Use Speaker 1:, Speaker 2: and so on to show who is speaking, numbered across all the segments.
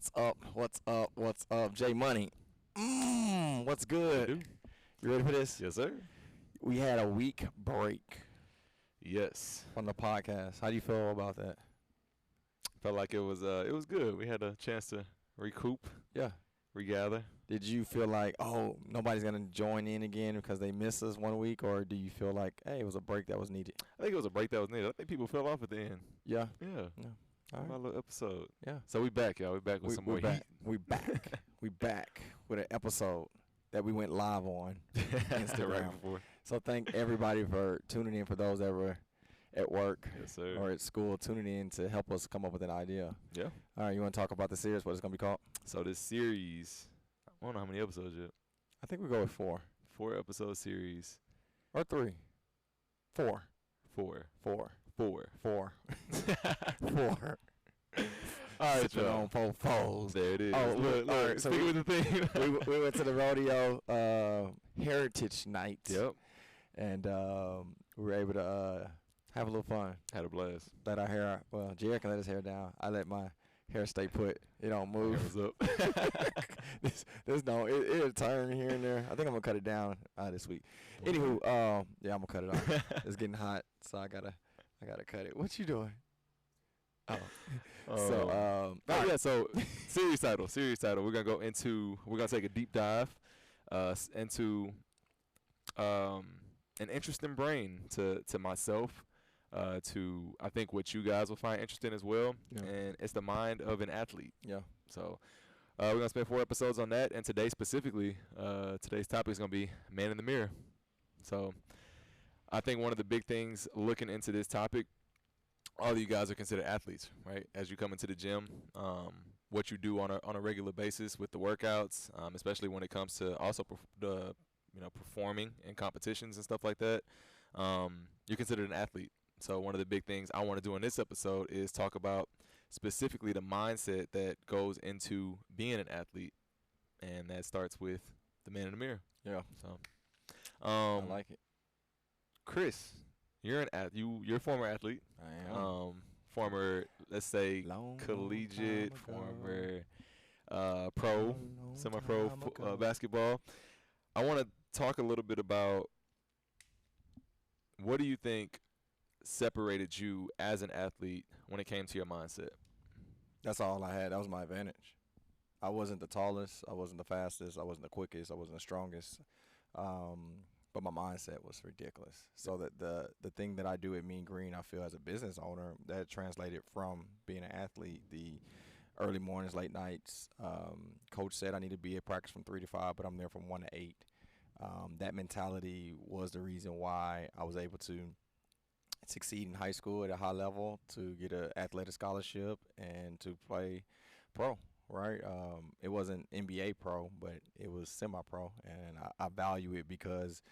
Speaker 1: What's up? What's up? What's up? J Money. What's good? You ready for this?
Speaker 2: Yes, sir.
Speaker 1: We had a week break
Speaker 2: Yes.
Speaker 1: on the podcast. How do you feel about that?
Speaker 2: Felt like it was good. We had a chance to recoup,
Speaker 1: Yeah.
Speaker 2: regather.
Speaker 1: Did you feel like, oh, nobody's going to join in again because they missed us 1 week? Or do you feel like, hey, it was a break that was needed?
Speaker 2: I think it was a break that was needed. I think people fell off at the end.
Speaker 1: Yeah.
Speaker 2: Yeah.
Speaker 1: Yeah. All
Speaker 2: My
Speaker 1: right.
Speaker 2: little episode.
Speaker 1: Yeah.
Speaker 2: So we back, y'all. We back with some more
Speaker 1: back.
Speaker 2: heat.
Speaker 1: We back. We back with an episode that we went live on Instagram.
Speaker 2: Right before.
Speaker 1: So thank everybody for tuning in, for those that were at work
Speaker 2: Yes, sir.
Speaker 1: or at school tuning in to help us come up with an idea.
Speaker 2: Yeah.
Speaker 1: All right, you want to talk about the series, what it's going to be called?
Speaker 2: So this series, I don't know how many episodes yet.
Speaker 1: I think we go with 4.
Speaker 2: 4-episode series.
Speaker 1: Or 3. 4.
Speaker 2: 4.
Speaker 1: 4.
Speaker 2: 4.
Speaker 1: 4. 4.
Speaker 2: All right,
Speaker 1: Sipping on 4 foes.
Speaker 2: There it is.
Speaker 1: Oh,
Speaker 2: look.
Speaker 1: all right, so
Speaker 2: Speaking with the thing.
Speaker 1: we went to the rodeo Heritage Night.
Speaker 2: Yep.
Speaker 1: And we were able to have a little fun.
Speaker 2: Had a blast.
Speaker 1: Let our hair, well, Jared can let his hair down. I let my hair stay put. It don't move.
Speaker 2: Hair was up.
Speaker 1: It'll turn here and there. I think I'm gonna cut it down this week. Anywho, yeah, I'm gonna cut it off. It's getting hot, so I gotta cut it. What you doing? So
Speaker 2: series title. We're gonna take a deep dive into an interesting brain to myself, to I think what you guys will find interesting as well.
Speaker 1: Yeah.
Speaker 2: And it's the mind of an athlete.
Speaker 1: Yeah.
Speaker 2: So we're gonna spend 4 episodes on that, and today specifically, today's topic is gonna be man in the mirror. So I think one of the big things looking into this topic, all of you guys are considered athletes, right? As you come into the gym, what you do on a regular basis with the workouts, especially when it comes to also performing in competitions and stuff like that, you're considered an athlete. So one of the big things I want to do in this episode is talk about specifically the mindset that goes into being an athlete, and that starts with the man in the mirror.
Speaker 1: Yeah.
Speaker 2: So,
Speaker 1: I like it.
Speaker 2: Chris, you're you're a former athlete.
Speaker 1: I am.
Speaker 2: Former, let's say,
Speaker 1: Long
Speaker 2: collegiate,
Speaker 1: time ago.
Speaker 2: former pro,
Speaker 1: Long
Speaker 2: semi-pro
Speaker 1: time ago.
Speaker 2: basketball. I want to talk a little bit about what do you think separated you as an athlete when it came to your mindset?
Speaker 1: That's all I had. That was my advantage. I wasn't the tallest. I wasn't the fastest. I wasn't the quickest. I wasn't the strongest. But my mindset was ridiculous. So that the thing that I do at Mean Green, I feel as a business owner, that translated from being an athlete. The early mornings, late nights. Coach said I need to be at practice from 3 to 5, but I'm there from 1 to 8. That mentality was the reason why I was able to succeed in high school at a high level, to get an athletic scholarship, and to play pro. Right, it wasn't NBA pro, but it was semi-pro, and I value it because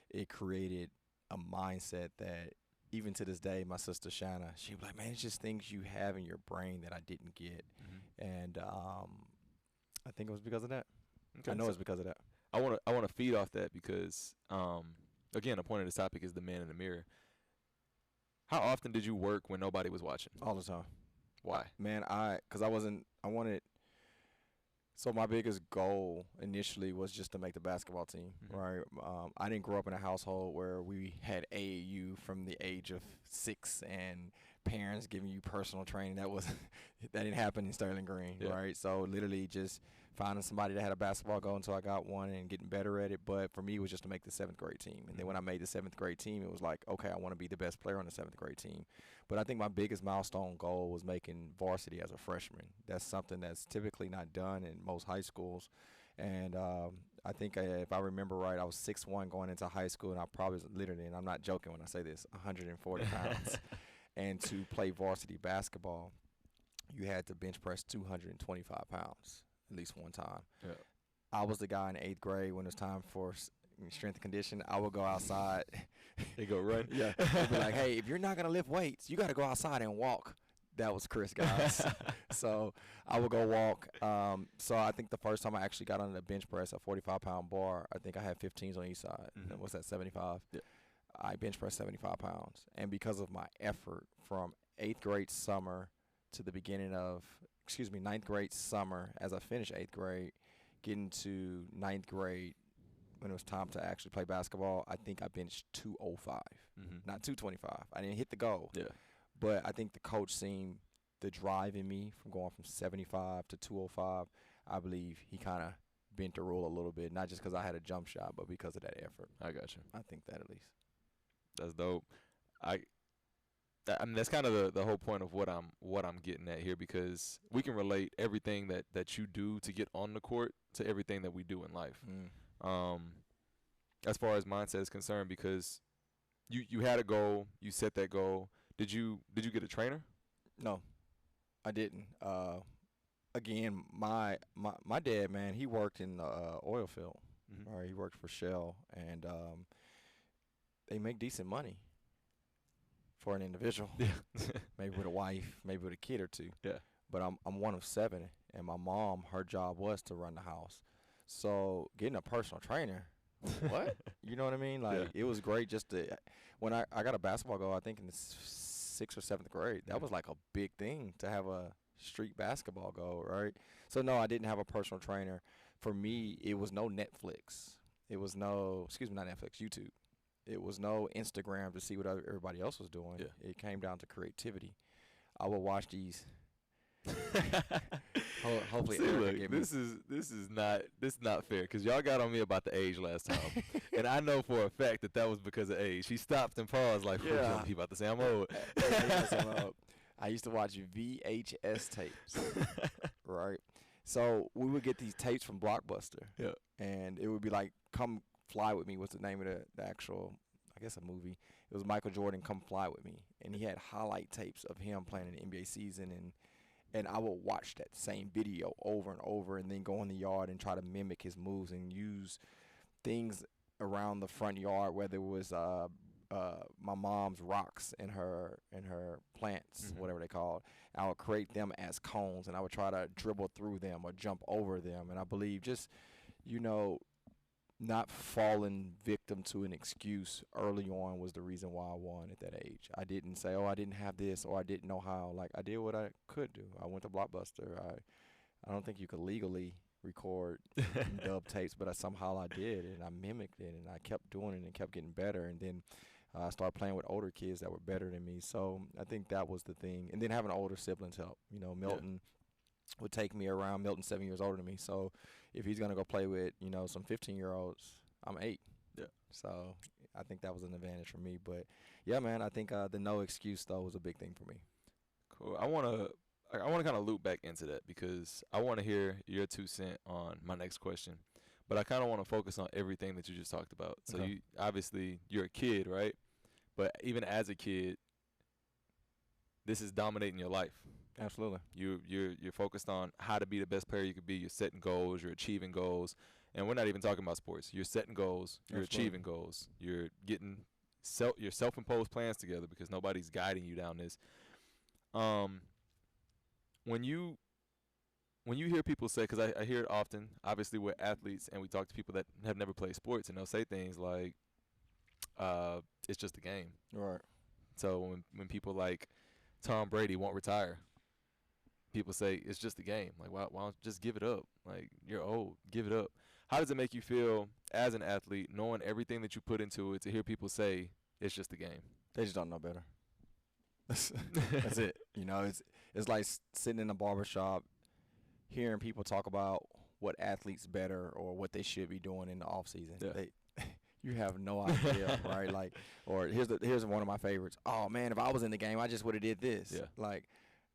Speaker 1: it created a mindset that even to this day, my sister Shanna, she'd be like, "Man, it's just things you have in your brain that I didn't get," and I think it was because of that.
Speaker 2: Okay,
Speaker 1: I know it's because of that.
Speaker 2: I want to feed off that because again, the point of this topic is the man in the mirror. How often did you work when nobody was watching?
Speaker 1: All the time.
Speaker 2: Why?
Speaker 1: Man, I wanted. So my biggest goal initially was just to make the basketball team, right? I didn't grow up in a household where we had AAU from the age of 6 and parents giving you personal training. That didn't happen in Sterling Green, right? So literally just finding somebody that had a basketball goal until I got one and getting better at it. But for me, it was just to make the 7th grade team. And then when I made the 7th grade team, it was like, okay, I want to be the best player on the 7th grade team. But I think my biggest milestone goal was making varsity as a freshman. That's something that's typically not done in most high schools. And I think if I remember right, I was 6'1" going into high school, and I probably was literally, and I'm not joking when I say this, 140 pounds. And to play varsity basketball, you had to bench press 225 pounds at least one time. Yeah. I was the guy in 8th grade when it was time for strength and condition. I would go outside.
Speaker 2: They go run?
Speaker 1: Yeah. They'd be like, hey, if you're not going to lift weights, you got to go outside and walk. That was Chris, guys. So I would go walk. So I think the first time I actually got on the bench press, a 45-pound bar, I think I had 15s on each side. Mm-hmm. What's that, 75? Yeah. I bench pressed 75 pounds. And because of my effort from 8th grade summer to the beginning of ninth grade summer, as I finished 8th grade, getting to ninth grade when it was time to actually play basketball, I think I benched 205, not 225. I didn't hit the goal.
Speaker 2: Yeah.
Speaker 1: But I think the coach seen the drive in me from going from 75 to 205. I believe he kind of bent the rule a little bit, not just because I had a jump shot, but because of that effort.
Speaker 2: I got you.
Speaker 1: I think that at least.
Speaker 2: That's dope. I mean, that's kind of the whole point of what I'm getting at here, because we can relate everything that you do to get on the court to everything that we do in life. As far as mindset is concerned, because you had a goal, you set that goal. Did you get a trainer?
Speaker 1: No, I didn't. Again, my dad, man, he worked in the oil field. Or he worked for Shell, and they make decent money for an individual.
Speaker 2: Yeah.
Speaker 1: Maybe with a wife, maybe with a kid or two.
Speaker 2: Yeah.
Speaker 1: But I'm one of 7, and my mom, her job was to run the house. So getting a personal trainer, what? You know what I mean? Like, it was great just to – when I got a basketball goal, I think in the 6th or 7th grade, that was like a big thing to have a street basketball goal, right? So, no, I didn't have a personal trainer. For me, it was no Netflix. It was no – excuse me, not Netflix, YouTube. It was no Instagram to see what everybody else was doing.
Speaker 2: Yeah.
Speaker 1: It came down to creativity. I would watch these – hopefully
Speaker 2: See,
Speaker 1: Eric
Speaker 2: look,
Speaker 1: will get me.
Speaker 2: this is not fair, because y'all got on me about the age last time, and I know for a fact that was because of age. He stopped and paused like,
Speaker 1: Yeah.
Speaker 2: he about to say I'm old.
Speaker 1: I used to watch VHS tapes, right? So we would get these tapes from Blockbuster,
Speaker 2: Yeah.
Speaker 1: and it would be like, Come Fly With Me was the name of the actual, I guess, a movie. It was Michael Jordan, Come Fly With Me, and he had highlight tapes of him playing in the NBA season, and I would watch that same video over and over, and then go in the yard and try to mimic his moves and use things around the front yard, whether it was my mom's rocks in her plants, whatever they called. I would create them as cones, and I would try to dribble through them or jump over them. And I believe just, not falling victim to an excuse early on was the reason why I won at that age. I didn't say, I didn't have this, or I didn't know how. Like, I did what I could do. I went to Blockbuster. I don't think you could legally record dub tapes, but somehow I did, and I mimicked it, and I kept doing it and kept getting better. And then I started playing with older kids that were better than me. So I think that was the thing. And then having older siblings help. Milton would take me around. Milton's 7 years older than me. So if he's going to go play with, some 15-year-olds, I'm 8.
Speaker 2: Yeah.
Speaker 1: So I think that was an advantage for me. But, yeah, man, I think the no excuse, though, was a big thing for me.
Speaker 2: Cool. I want to kind of loop back into that, because I want to hear your 2 cents on my next question. But I kind of want to focus on everything that you just talked about. So you're a kid, right? But even as a kid, this is dominating your life.
Speaker 1: Absolutely.
Speaker 2: You're focused on how to be the best player you could be. You're setting goals. You're achieving goals. And we're not even talking about sports. You're setting goals. You're achieving goals. You're getting your self-imposed plans together, because nobody's guiding you down this. When you hear people say, because I hear it often, obviously we're athletes, and we talk to people that have never played sports, and they'll say things like, it's just a game.
Speaker 1: Right.
Speaker 2: So when people like Tom Brady won't retire, people say it's just a game. Like, why don't you just give it up? Like, you're old, give it up. How does it make you feel as an athlete, knowing everything that you put into it, to hear people say it's just a game?
Speaker 1: They just don't know better. That's it. It's like sitting in a barbershop, hearing people talk about what athletes better or what they should be doing in the off season.
Speaker 2: Yeah.
Speaker 1: You have no idea, right? Like, or here's one of my favorites. Oh man, if I was in the game, I just would have did this.
Speaker 2: Yeah.
Speaker 1: Like,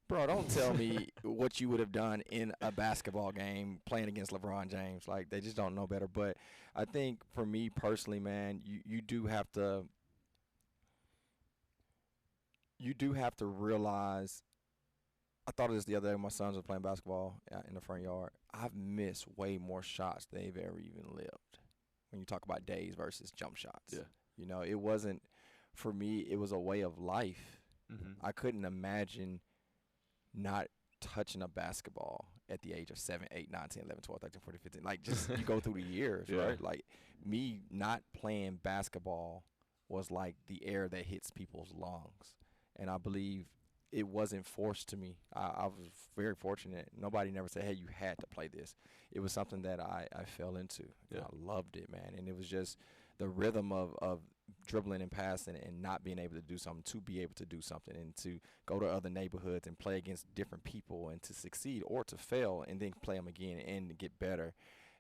Speaker 1: bro, don't tell me what you would have done in a basketball game playing against LeBron James. Like, they just don't know better. But I think for me personally, man, you do have to realize. I thought of this the other day when my sons were playing basketball in the front yard. I've missed way more shots than they've ever even lived. When you talk about days versus jump shots.
Speaker 2: Yeah.
Speaker 1: It wasn't, for me, it was a way of life.
Speaker 2: Mm-hmm.
Speaker 1: I couldn't imagine not touching a basketball at the age of 7, 8, 9, 10, 11, 12, 13, 14, 15. Like, just you go through the years, right? Like, me not playing basketball was like the air that hits people's lungs. And I believe it wasn't forced to me. I was very fortunate. Nobody never said, hey, you had to play this. It was something that I fell into.
Speaker 2: Yeah.
Speaker 1: I loved it, man. And it was just the rhythm of dribbling and passing and not being able to do something to be able to do something and to go to other neighborhoods and play against different people and to succeed or to fail and then play them again and get better.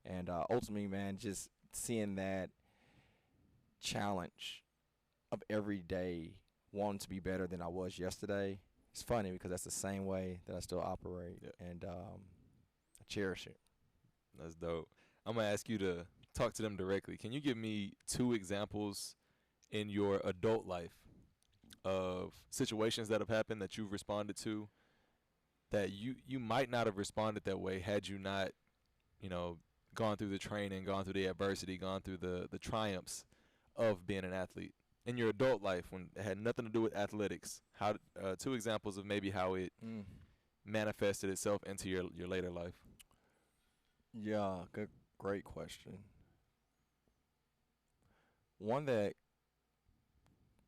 Speaker 1: And ultimately, man, just seeing that challenge of every day wanting to be better than I was yesterday, it's funny because that's the same way that I still operate, and I cherish it.
Speaker 2: That's dope. I'm going to ask you to talk to them directly. Can you give me 2 examples in your adult life of situations that have happened that you've responded to that you might not have responded that way had you not, gone through the training, gone through the adversity, gone through the triumphs of being an athlete? In your adult life, when it had nothing to do with athletics, how 2 examples of maybe how it manifested itself into your later life.
Speaker 1: Yeah, great question. One that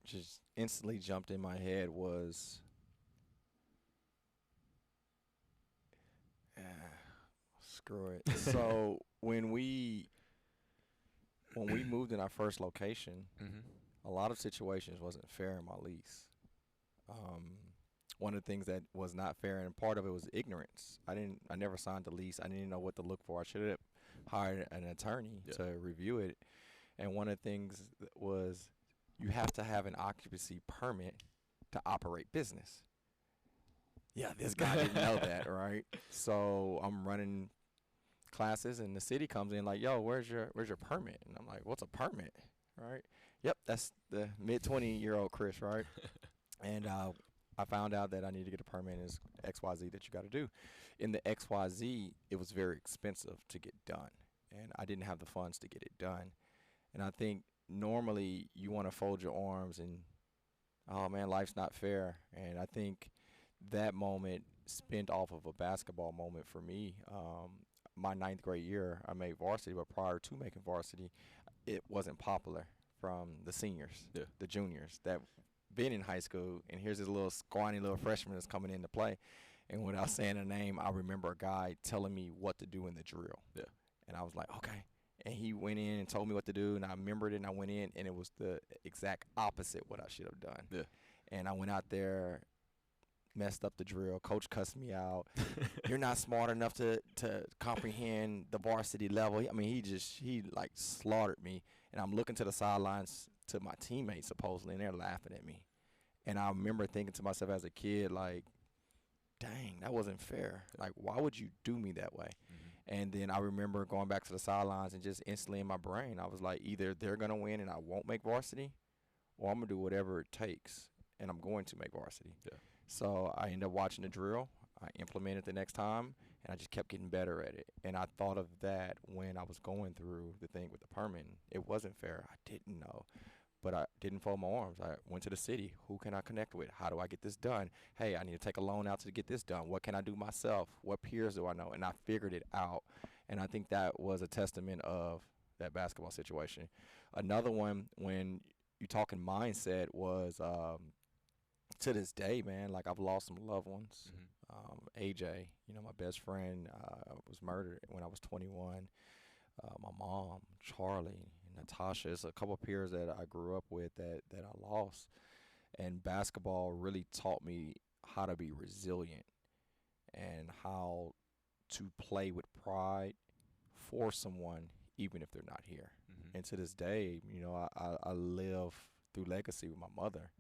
Speaker 1: just instantly jumped in my head was screw it. So when we moved in our first location, a lot of situations wasn't fair in my lease. One of the things that was not fair, and part of it was ignorance. I never signed the lease. I didn't know what to look for. I should have hired an attorney to review it. And one of the things was you have to have an occupancy permit to operate business. Yeah, this guy didn't know that, right? So I'm running classes, and the city comes in like, "Yo, where's your permit?" And I'm like, "What's a permit?" Right? Yep, that's the mid-20-year-old Chris, right? And I found out that I need to get a permit. Is XYZ that you got to do. In the XYZ, it was very expensive to get done, and I didn't have the funds to get it done. And I think normally you want to fold your arms and, oh man, life's not fair. And I think that moment spent off of a basketball moment for me. My 9th grade year, I made varsity, but prior to making varsity, it wasn't popular from the seniors, the juniors that been in high school, and here's this little scrawny little freshman that's coming in to play. And without saying a name, I remember a guy telling me what to do in the drill. Yeah. And I was like, okay. And he went in and told me what to do, and I remembered it, and I went in, and it was the exact opposite what I should have done. Yeah. And I went out there, messed up the drill. Coach cussed me out. You're not smart enough to comprehend the varsity level. I mean, he like slaughtered me. And I'm looking to the sidelines to my teammates, supposedly, and they're laughing at me. And I remember thinking to myself as a kid, like, dang, that wasn't fair. Like, why would you do me that way? And then I remember going back to the sidelines and just instantly in my brain, I was like, either they're going to win and I won't make varsity, or I'm going to do whatever it takes, and I'm going to make varsity. Yeah. So I ended up watching the drill. I implemented the next time, and I just kept getting better at it. And I thought of that when I was going through the thing with the permit. It wasn't fair. I didn't know. But I didn't fold my arms. I went to the city. Who can I connect with? How do I get this done? Hey, I need to take a loan out to get this done. What can I do myself? What peers do I know? And I figured it out. And I think that was a testament of that basketball situation. Another one, when you're talking mindset, was to this day, man, like I've lost some loved ones. AJ, my best friend, was murdered when I was 21. My mom, Charlie, Natasha. It's a couple of peers that I grew up with that I lost. And basketball really taught me how to be resilient and how to play with pride for someone even if they're not here. And to this day, I live through legacy with my mother.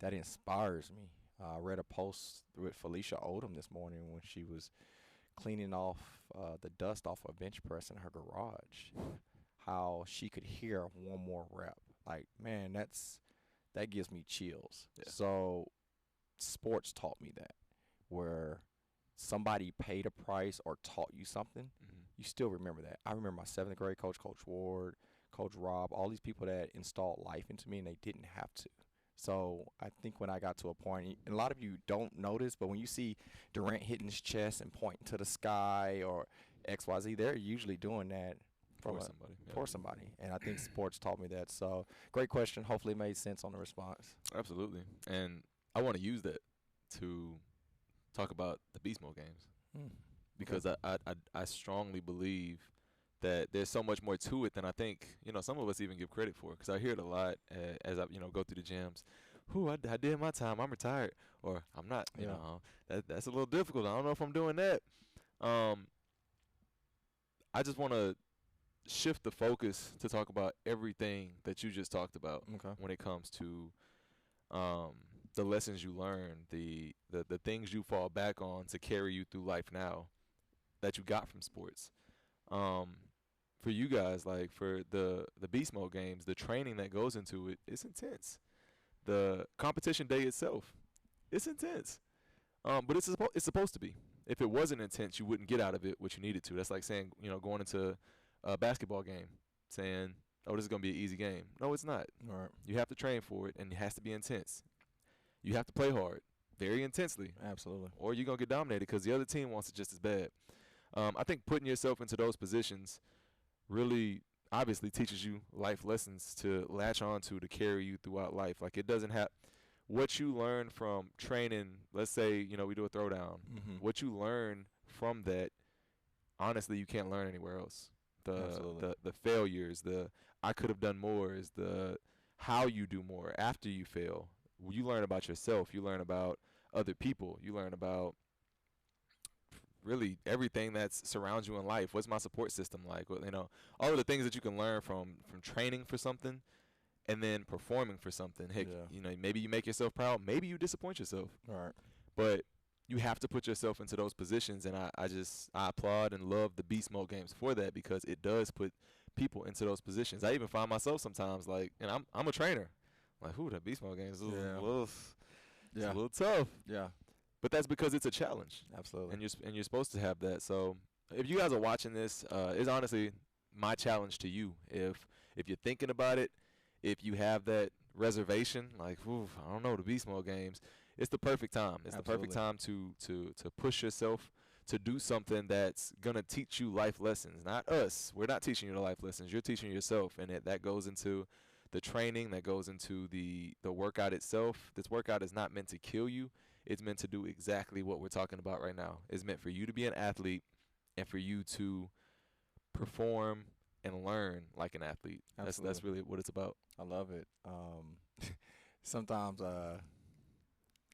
Speaker 1: That inspires me. I read a post with Felicia Odom this morning when she was cleaning off the dust off a bench press in her garage, how she could hear one more rep. Like, man, that gives me chills. Yeah. So sports taught me that, where somebody paid a price or taught you something, you still remember that. I remember my 7th grade coach, Coach Ward, Coach Rob, all these people that installed life into me, and they didn't have to. So I think when I got to a point, and a lot of you don't notice, but when you see Durant hitting his chest and pointing to the sky or XYZ, they're usually doing that for somebody. And I think sports taught me that. So great question. Hopefully it made sense on the response.
Speaker 2: Absolutely. And I want to use that to talk about the beast mode games
Speaker 1: Mm.
Speaker 2: because
Speaker 1: Okay.
Speaker 2: I strongly believe that there's so much more to it than I think, some of us even give credit for. Because I hear it a lot as I, go through the gyms. Whoo, I did my time. I'm retired, or I'm not.
Speaker 1: Yeah.
Speaker 2: That's a little difficult. I don't know if I'm doing that. Um, I just want to shift the focus to talk about everything that you just talked about
Speaker 1: Okay.
Speaker 2: when it comes to um, the lessons you learn, the things you fall back on to carry you through life now that you got from sports. Um, for you guys, like for the beast mode games, the training that goes into it, it's intense. The competition day itself, it's intense. But it's supposed to be. If it wasn't intense, you wouldn't get out of it what you needed to. That's like saying, going into a basketball game, saying, "Oh, this is gonna be an easy game." No, it's not.
Speaker 1: All right.
Speaker 2: You have to train for it, and it has to be intense. You have to play hard, very intensely,
Speaker 1: Absolutely.
Speaker 2: or you're gonna get dominated because the other team wants it just as bad. I think putting yourself into those positions really obviously teaches you life lessons to latch on to carry you throughout life. Like it doesn't have what you learn from training. Let's say we do a throwdown.
Speaker 1: Mm-hmm.
Speaker 2: What you learn from that, honestly, you can't learn anywhere else. The
Speaker 1: Absolutely.
Speaker 2: the failures, the I could have done more, is the how you do more after you fail. You learn about yourself. You learn about other people. You learn about really everything that surrounds you in life. What's my support system like? All of the things that you can learn from training for something and then performing for something. Heck,
Speaker 1: Yeah.
Speaker 2: maybe you make yourself proud, maybe you disappoint yourself,
Speaker 1: All right.
Speaker 2: but you have to put yourself into those positions. And I applaud and love the beast mode games for that because it does put people into those positions. I even find myself sometimes like, and I'm a trainer, like, who the beast mode games? This is
Speaker 1: Yeah.
Speaker 2: it's a
Speaker 1: Yeah.
Speaker 2: little tough.
Speaker 1: Yeah.
Speaker 2: But that's because it's a challenge,
Speaker 1: Absolutely.
Speaker 2: and you're supposed to have that. So if you guys are watching this, it's honestly my challenge to you. If you're thinking about it, if you have that reservation, like, oof, I don't know, the beast mode games, it's the perfect time. It's the perfect
Speaker 1: Absolutely.
Speaker 2: time to push yourself to do something that's gonna teach you life lessons. Not us. We're not teaching you the life lessons. You're teaching yourself, and that goes into the training, that goes into the workout itself. This workout is not meant to kill you. It's meant to do exactly what we're talking about right now. It's meant for you to be an athlete and for you to perform and learn like an athlete. That's
Speaker 1: Absolutely.
Speaker 2: really what it's about.
Speaker 1: I love it. Sometimes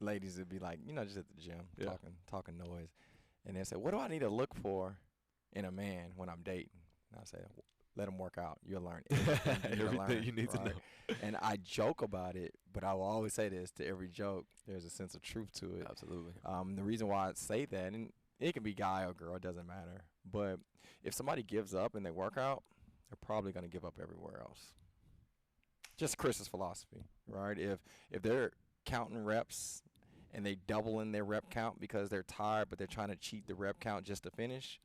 Speaker 1: ladies would be like, just at the gym
Speaker 2: Yeah.
Speaker 1: talking noise, and they say, "What do I need to look for in a man when I'm dating?" And I say, "Let him work out. You'll learn everything you need to
Speaker 2: Everything
Speaker 1: learn."
Speaker 2: you need to
Speaker 1: Right?
Speaker 2: know.
Speaker 1: And I joke about it, but I will always say this to every joke. There's a sense of truth to it.
Speaker 2: Absolutely.
Speaker 1: The reason why I say that, and it can be guy or girl, it doesn't matter. But if somebody gives up in their workout, they're probably going to give up everywhere else. Just Chris's philosophy, right? If they're counting reps and they double in their rep count because they're tired, but they're trying to cheat the rep count just to finish,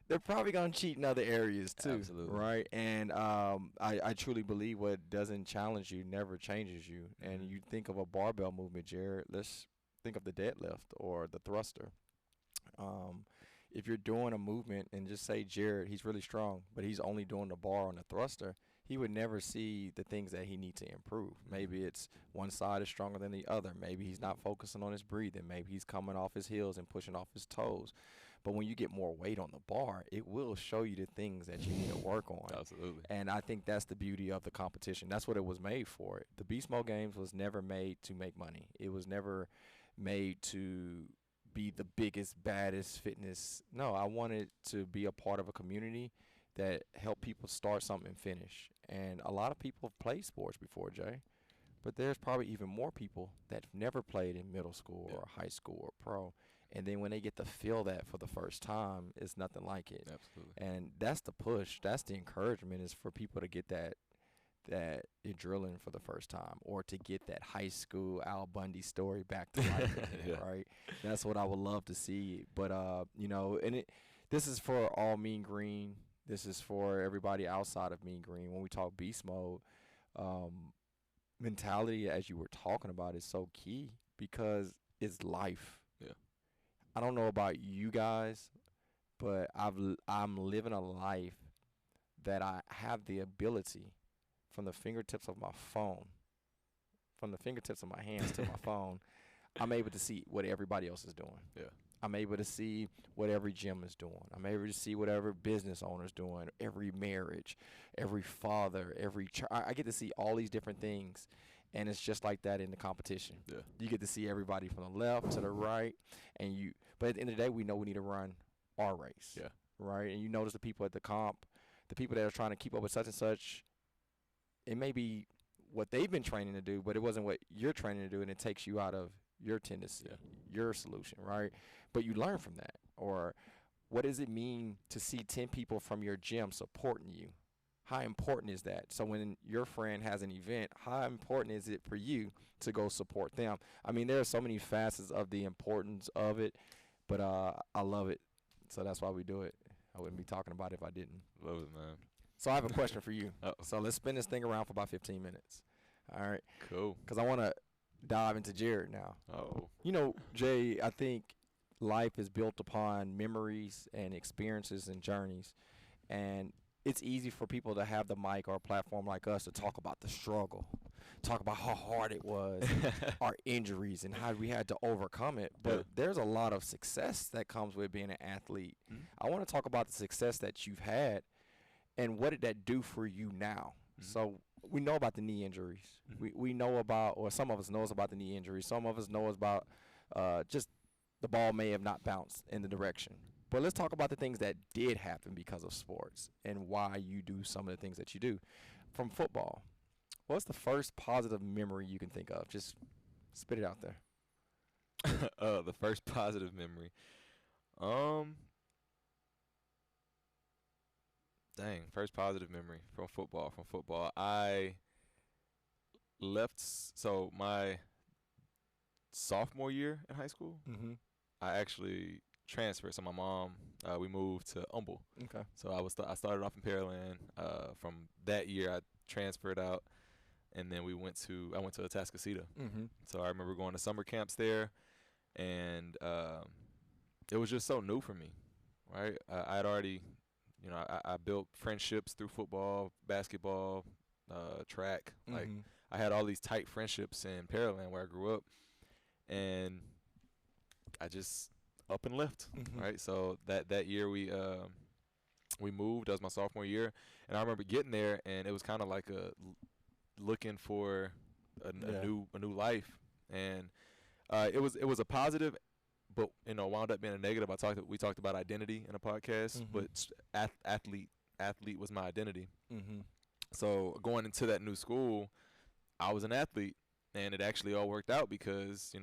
Speaker 1: they're probably going to cheat in other areas too,
Speaker 2: Absolutely.
Speaker 1: right? And I truly believe what doesn't challenge you never changes you. And you think of a barbell movement, Jared, let's think of the deadlift or the thruster. Um, if you're doing a movement and just say Jared, he's really strong, but he's only doing the bar on the thruster, he would never see the things that he needs to improve. Maybe it's one side is stronger than the other. Maybe he's not focusing on his breathing. Maybe he's coming off his heels and pushing off his toes. But when you get more weight on the bar, it will show you the things that you need to work on.
Speaker 2: Absolutely.
Speaker 1: And I think that's the beauty of the competition. That's what it was made for. The Beast Mode Games was never made to make money. It was never made to be the biggest, baddest fitness. No, I wanted to be a part of a community that help people start something and finish. And a lot of people have played sports before, Jay. But there's probably even more people that have never played in middle school
Speaker 2: Yeah.
Speaker 1: or high school or pro. And then when they get to feel that for the first time, it's nothing like it.
Speaker 2: Absolutely.
Speaker 1: And that's the push. That's the encouragement is for people to get that adrenaline for the first time, or to get that high school Al Bundy story back to life again,
Speaker 2: Yeah.
Speaker 1: right? That's what I would love to see. But and this is for all Mean Green. This is for everybody outside of Mean Green. When we talk beast mode, mentality, as you were talking about, is so key because it's life.
Speaker 2: Yeah.
Speaker 1: I don't know about you guys, but I'm living a life that I have the ability from the fingertips of my phone, from the fingertips of my hands to my phone. I'm able to see what everybody else is doing.
Speaker 2: Yeah.
Speaker 1: I'm able to see what every gym is doing. I'm able to see whatever business owner's doing, every marriage, every father, I get to see all these different things, and it's just like that in the competition.
Speaker 2: Yeah.
Speaker 1: You get to see everybody from the left to the right, but at the end of the day, we know we need to run our race.
Speaker 2: Yeah.
Speaker 1: Right? And you notice the people at the comp, the people that are trying to keep up with such and such, it may be what they've been training to do, but it wasn't what you're training to do, and it takes you out of your tendency, your solution, right? But you learn from that. Or what does it mean to see 10 people from your gym supporting you? How important is that? So when your friend has an event, how important is it for you to go support them? I mean, there are so many facets of the importance of it, but I love it. So that's why we do it. I wouldn't be talking about it if I didn't.
Speaker 2: Love it, man.
Speaker 1: So I have a question for you.
Speaker 2: Uh-oh.
Speaker 1: So let's spin this thing around for about 15 minutes. All right?
Speaker 2: Cool.
Speaker 1: Because I want to dive into Jared now.
Speaker 2: Oh.
Speaker 1: You know, Jay, I think life is built upon memories and experiences and journeys. And it's easy for people to have the mic or a platform like us to talk about the struggle, talk about how hard it was, our injuries, and how we had to overcome it. But there's a lot of success that comes with being an athlete.
Speaker 2: Mm-hmm.
Speaker 1: I want to talk about the success that you've had and what did that do for you now? Mm-hmm. So we know about the knee injuries. Mm-hmm. We know about, or some of us knows about the knee injuries. Some of us knows about just the ball may have not bounced in the direction. But let's talk about the things that did happen because of sports and why you do some of the things that you do. From football, what's the first positive memory you can think of? Just spit it out there.
Speaker 2: The first positive memory. First positive memory from football. I left, so my sophomore year in high school,
Speaker 1: Mm-hmm.
Speaker 2: I actually transferred. So my mom, we moved to Humble.
Speaker 1: Okay.
Speaker 2: So I started off in Pearland. From that year, I transferred out, and then I went to Atascocita.
Speaker 1: Mm-hmm.
Speaker 2: So I remember going to summer camps there, and it was just so new for me, right? I had already, I built friendships through football, basketball, track.
Speaker 1: Mm-hmm.
Speaker 2: Like I had all these tight friendships in Pearland where I grew up, and I just up and left,
Speaker 1: Mm-hmm.
Speaker 2: right? So that year we moved. That was my sophomore year, and I remember getting there, and it was kind of like looking for a new life, and it was a positive, but wound up being a negative. We talked about identity in a podcast,
Speaker 1: Mm-hmm.
Speaker 2: but athlete was my identity.
Speaker 1: Mm-hmm.
Speaker 2: So going into that new school, I was an athlete, and it actually all worked out because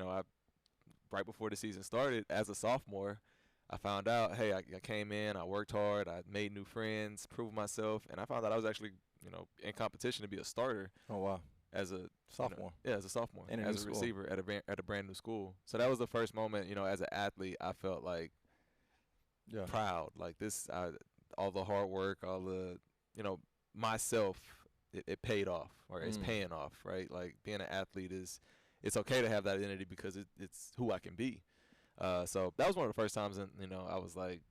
Speaker 2: right before the season started, as a sophomore, I found out, hey, I came in, I worked hard, I made new friends, proved myself, and I found out I was actually, in competition to be a starter.
Speaker 1: Oh, wow.
Speaker 2: As a
Speaker 1: sophomore.
Speaker 2: As a sophomore.
Speaker 1: And
Speaker 2: as a receiver at a brand new school. So that was the first moment, as an athlete, I felt like proud. Like this, all the hard work, all the, myself, it paid off, or it's paying off, right? Like being an athlete it's okay to have that identity because it's who I can be. So that was one of the first times, I was like,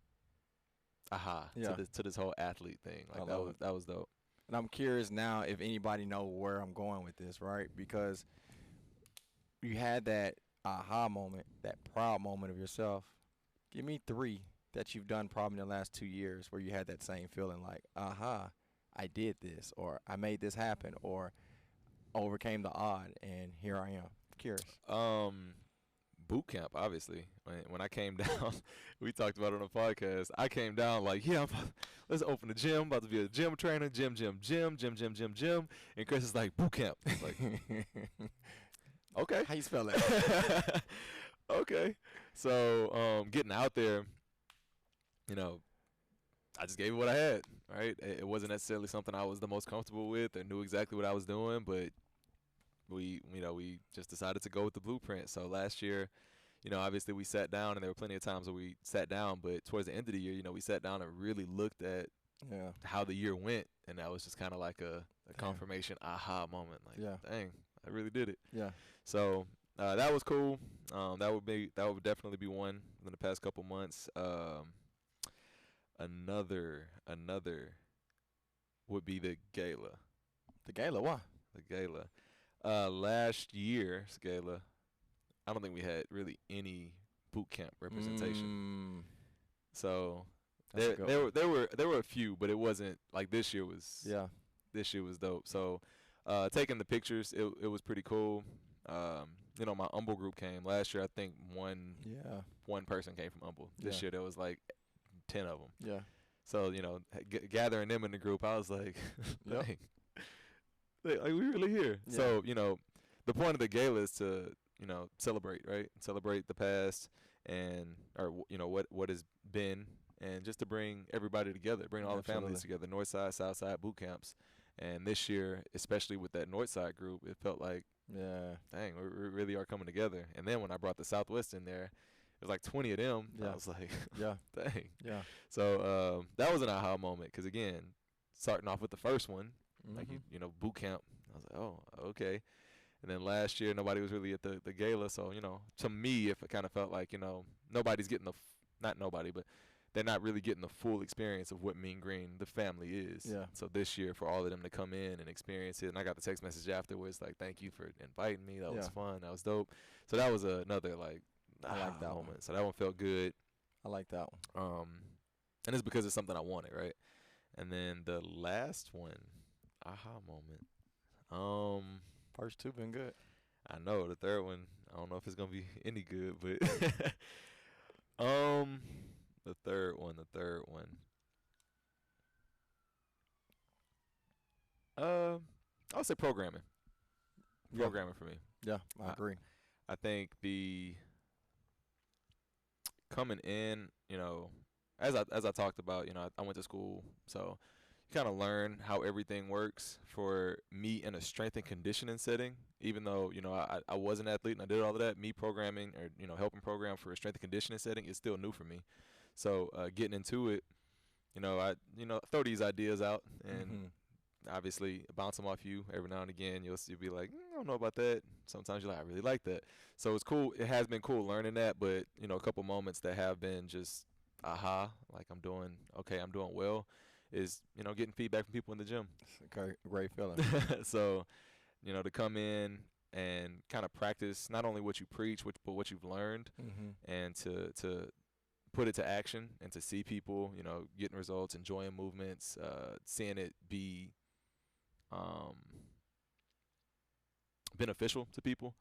Speaker 2: aha, to this whole athlete thing. Like that was dope.
Speaker 1: And I'm curious now if anybody know where I'm going with this, right? Because you had that aha moment, that proud moment of yourself. Give me 3 that you've done probably in the last 2 years where you had that same feeling like, aha, I did this, or I made this happen, or overcame the odd, and here I am. Curious.
Speaker 2: Boot camp, obviously. When I came down, we talked about it on the podcast. I came down like, let's open a gym. About to be a gym trainer. Gym. And Chris is like, boot camp. Like, okay.
Speaker 1: How you spell that?
Speaker 2: Okay. So getting out there, I just gave it what I had. Right. It wasn't necessarily something I was the most comfortable with or knew exactly what I was doing, but we just decided to go with the blueprint. So last year, obviously we sat down, and there were plenty of times where we sat down, but towards the end of the year, we sat down and really looked at how the year went, and that was just kind of like a confirmation aha moment. Like, dang, I really did it.
Speaker 1: Yeah.
Speaker 2: So that was cool. That would definitely be one in the past couple months. Another would be the gala.
Speaker 1: The gala, why?
Speaker 2: The gala. Last year's gala, I don't think we had really any boot camp representation. So there were a few, but it wasn't like this year was.
Speaker 1: Yeah.
Speaker 2: This year was dope. So taking the pictures, it was pretty cool. My Humble group came last year. I think one person came from Humble. This year there was like 10 of them.
Speaker 1: Yeah.
Speaker 2: So gathering them in the group, I was like, dang, like we really here. Yeah. So the point of the gala is to celebrate, right? Celebrate the past what has been, and just to bring everybody together, bring all the families together, North Side, South Side boot camps. And this year, especially with that North Side group, it felt like, dang, we really are coming together. And then when I brought the Southwest in there, it was like 20 of them. I was like, dang. Yeah. So that was an aha moment because, again, starting off with the first one, like, boot camp, I was like, oh, okay. And then last year, nobody was really at the gala. So, to me, it kind of felt like, nobody's getting not nobody, but they're not really getting the full experience of what Mean Green, the family, is. Yeah. So this year, for all of them to come in and experience it, and I got the text message afterwards, like, thank you for inviting me. That was fun. That was dope. So that was another, like, I like that moment. So that one felt good.
Speaker 1: I like that one.
Speaker 2: And it's because it's something I wanted, right? And then the last one, aha moment.
Speaker 1: First two been good.
Speaker 2: I know. The third one, I don't know if it's going to be any good, but The third one. I would say programming. Programming for me.
Speaker 1: Yeah, I agree.
Speaker 2: I think the coming in, as I talked about, I went to school, so you kind of learn how everything works. For me in a strength and conditioning setting, even though I was an athlete and I did all of that, me programming or helping program for a strength and conditioning setting is still new for me. So getting into it, I throw these ideas out and obviously bounce them off you every now and again. You'll be like, I don't know about that. Sometimes you're like, I really like that. So it's cool. It has been cool learning that, but a couple moments that have been just aha, like I'm doing well, is getting feedback from people in the gym.
Speaker 1: It's a great feeling.
Speaker 2: So to come in and kind of practice not only what you preach, but what you've learned, and to put it to action and to see people, getting results, enjoying movements, seeing it be beneficial to people.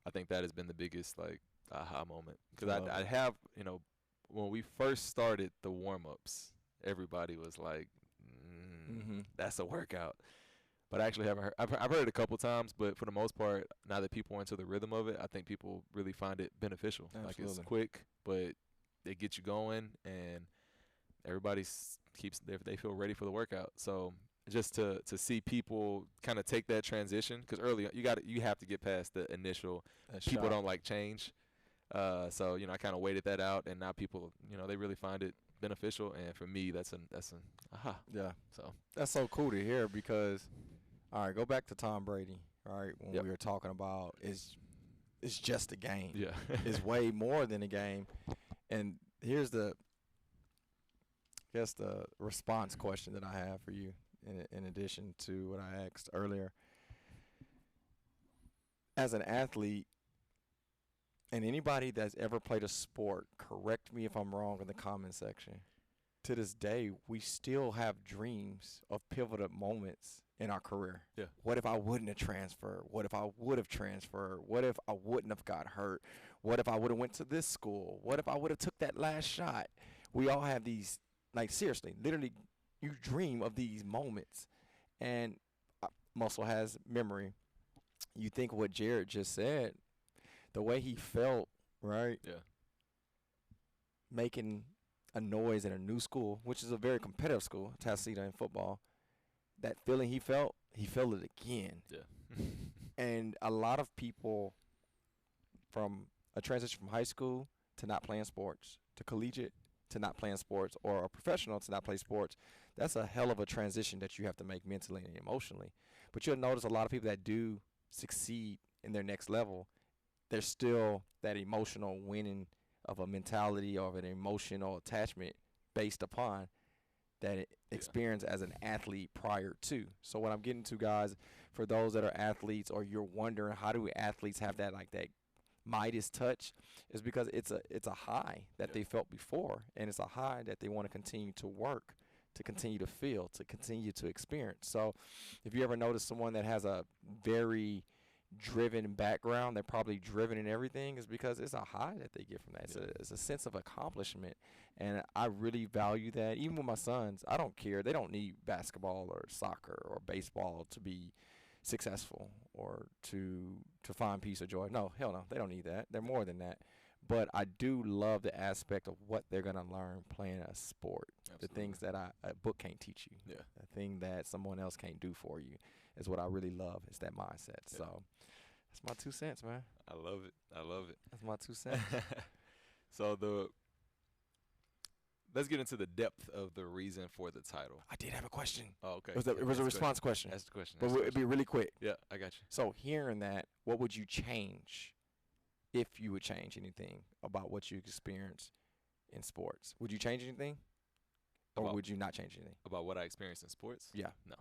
Speaker 2: I think that has been the biggest aha moment, because I have when we first started the warm-ups, everybody was like, that's a workout. But I actually haven't heard. I've heard it a couple times, but for the most part, now that people are into the rhythm of it, I think people really find it beneficial.
Speaker 1: Absolutely.
Speaker 2: Like, it's quick, but it gets you going, and everybody they feel ready for the workout. So just to see people kind of take that transition, because early you have to get past the initial people don't like change. So I kind of waited that out, and now people they really find it beneficial, and for me that's an aha.
Speaker 1: Yeah.
Speaker 2: So
Speaker 1: that's so cool to hear, because all right, go back to Tom Brady, right? When we were talking about it's just a game.
Speaker 2: Yeah.
Speaker 1: It's way more than a game. And here's the response question that I have for you in addition to what I asked earlier. As an athlete, and anybody that's ever played a sport, correct me if I'm wrong in the comment section. To this day, we still have dreams of pivotal moments in our career.
Speaker 2: Yeah.
Speaker 1: What if I wouldn't have transferred? What if I would have transferred? What if I wouldn't have got hurt? What if I would have went to this school? What if I would have took that last shot? We all have these, like, seriously, literally, you dream of these moments. And muscle has memory. You think what Jared just said, the way he felt, right?
Speaker 2: Yeah.
Speaker 1: Making a noise in a new school, which is a very competitive school, Tacita in football. That feeling he felt it again.
Speaker 2: Yeah.
Speaker 1: And a lot of people, from a transition from high school to not playing sports, to collegiate to not playing sports, or a professional to not play sports, that's a hell of a transition that you have to make mentally and emotionally. But you'll notice a lot of people that do succeed in their next level, there's still that emotional winning of a mentality or of an emotional attachment based upon that experience as an athlete prior to. So what I'm getting to, guys, for those that are athletes, or you're wondering how do athletes have that, like, that Midas touch is because it's a high that they felt before, and it's a high that they want to continue to work, to continue to feel, to continue to experience. So if you ever notice someone that has a very driven background, they're probably driven in everything, is because it's a high that they get from that. It's a sense of accomplishment, and I really value that. Even with my sons, I don't care. They don't need basketball or soccer or baseball to be successful or to find peace or joy. No, hell no, they don't need that. They're more than that. But I do love the aspect of what they're gonna learn playing a sport.
Speaker 2: Absolutely.
Speaker 1: The things that a book can't teach you.
Speaker 2: Yeah.
Speaker 1: The thing that someone else can't do for you is what I really love. Is that mindset.
Speaker 2: Yeah.
Speaker 1: So that's my 2 cents, man.
Speaker 2: I love it. I love it.
Speaker 1: That's my 2 cents.
Speaker 2: So let's get into the depth of the reason for the title.
Speaker 1: I did have a question.
Speaker 2: Oh, okay.
Speaker 1: It was a response question.
Speaker 2: That's the question.
Speaker 1: But it'd be really quick.
Speaker 2: Yeah, I got you.
Speaker 1: So hearing that, what would you change, if you would change anything about what you experience in sports? Would you change anything, or would you not change anything?
Speaker 2: About what I experienced in sports?
Speaker 1: Yeah.
Speaker 2: No.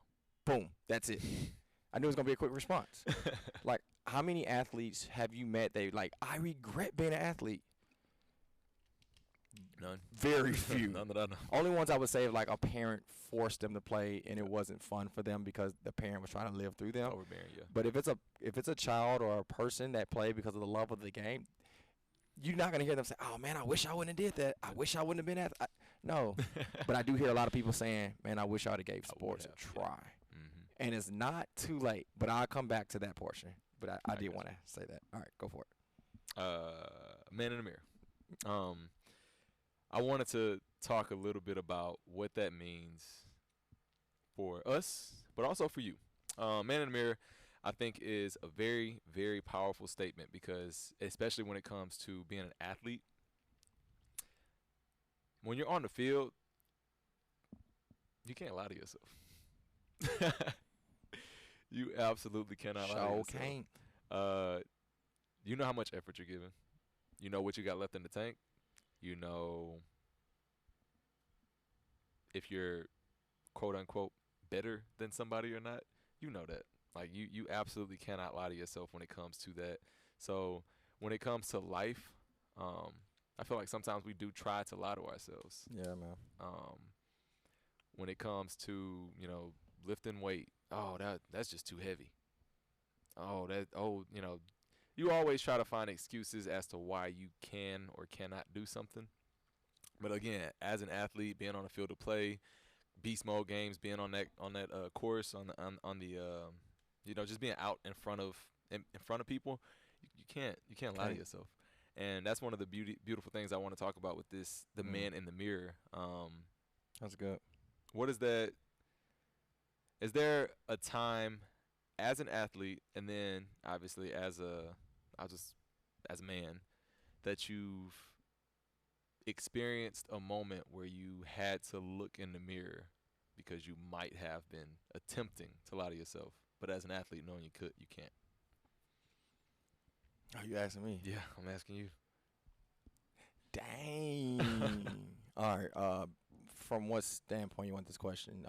Speaker 1: Boom. That's it. I knew it was gonna be a quick response. Like, how many athletes have you met? They like, I regret being an athlete.
Speaker 2: None.
Speaker 1: Very few.
Speaker 2: None that I know.
Speaker 1: Only ones I would say, like, a parent forced them to play and it wasn't fun for them because the parent was trying to live through them.
Speaker 2: Overbearing, yeah.
Speaker 1: But if it's a child or a person that played because of the love of the game, you're not gonna hear them say, "Oh man, I wish I wouldn't have did that. I wish I wouldn't have been at." No, but I do hear a lot of people saying, "Man, I wish I would have gave sports a try."
Speaker 2: Mm-hmm.
Speaker 1: And it's not too late. But I'll come back to that portion. But I did
Speaker 2: got
Speaker 1: want to say that. All right, go for it.
Speaker 2: Man in the mirror. I wanted to talk a little bit about what that means for us, but also for you. Man in the mirror, I think, is a very, very powerful statement because, especially when it comes to being an athlete, when you're on the field, you can't lie to yourself. You absolutely cannot lie to yourself.
Speaker 1: Can't.
Speaker 2: You know how much effort you're giving. You know what you got left in the tank. You know if you're, quote unquote, better than somebody or not. You know that. Like, you absolutely cannot lie to yourself when it comes to that. So when it comes to life, I feel like sometimes we do try to lie to ourselves.
Speaker 1: Yeah, man.
Speaker 2: When it comes to, lifting weight, that's just too heavy. You always try to find excuses as to why you can or cannot do something. But again, as an athlete, being on the field of play, beast mode games, being on that course, just being out in front of people, you can't lie to yourself. And that's one of the beautiful things I want to talk about with this, the man in the mirror.
Speaker 1: That's good.
Speaker 2: What is that? Is there a time as an athlete, and then obviously as a man, that you've experienced a moment where you had to look in the mirror because you might have been attempting to lie to yourself, but as an athlete, knowing you can't?
Speaker 1: Are you asking me?
Speaker 2: Yeah, I'm asking you.
Speaker 1: Dang. All right. From what standpoint you want this question?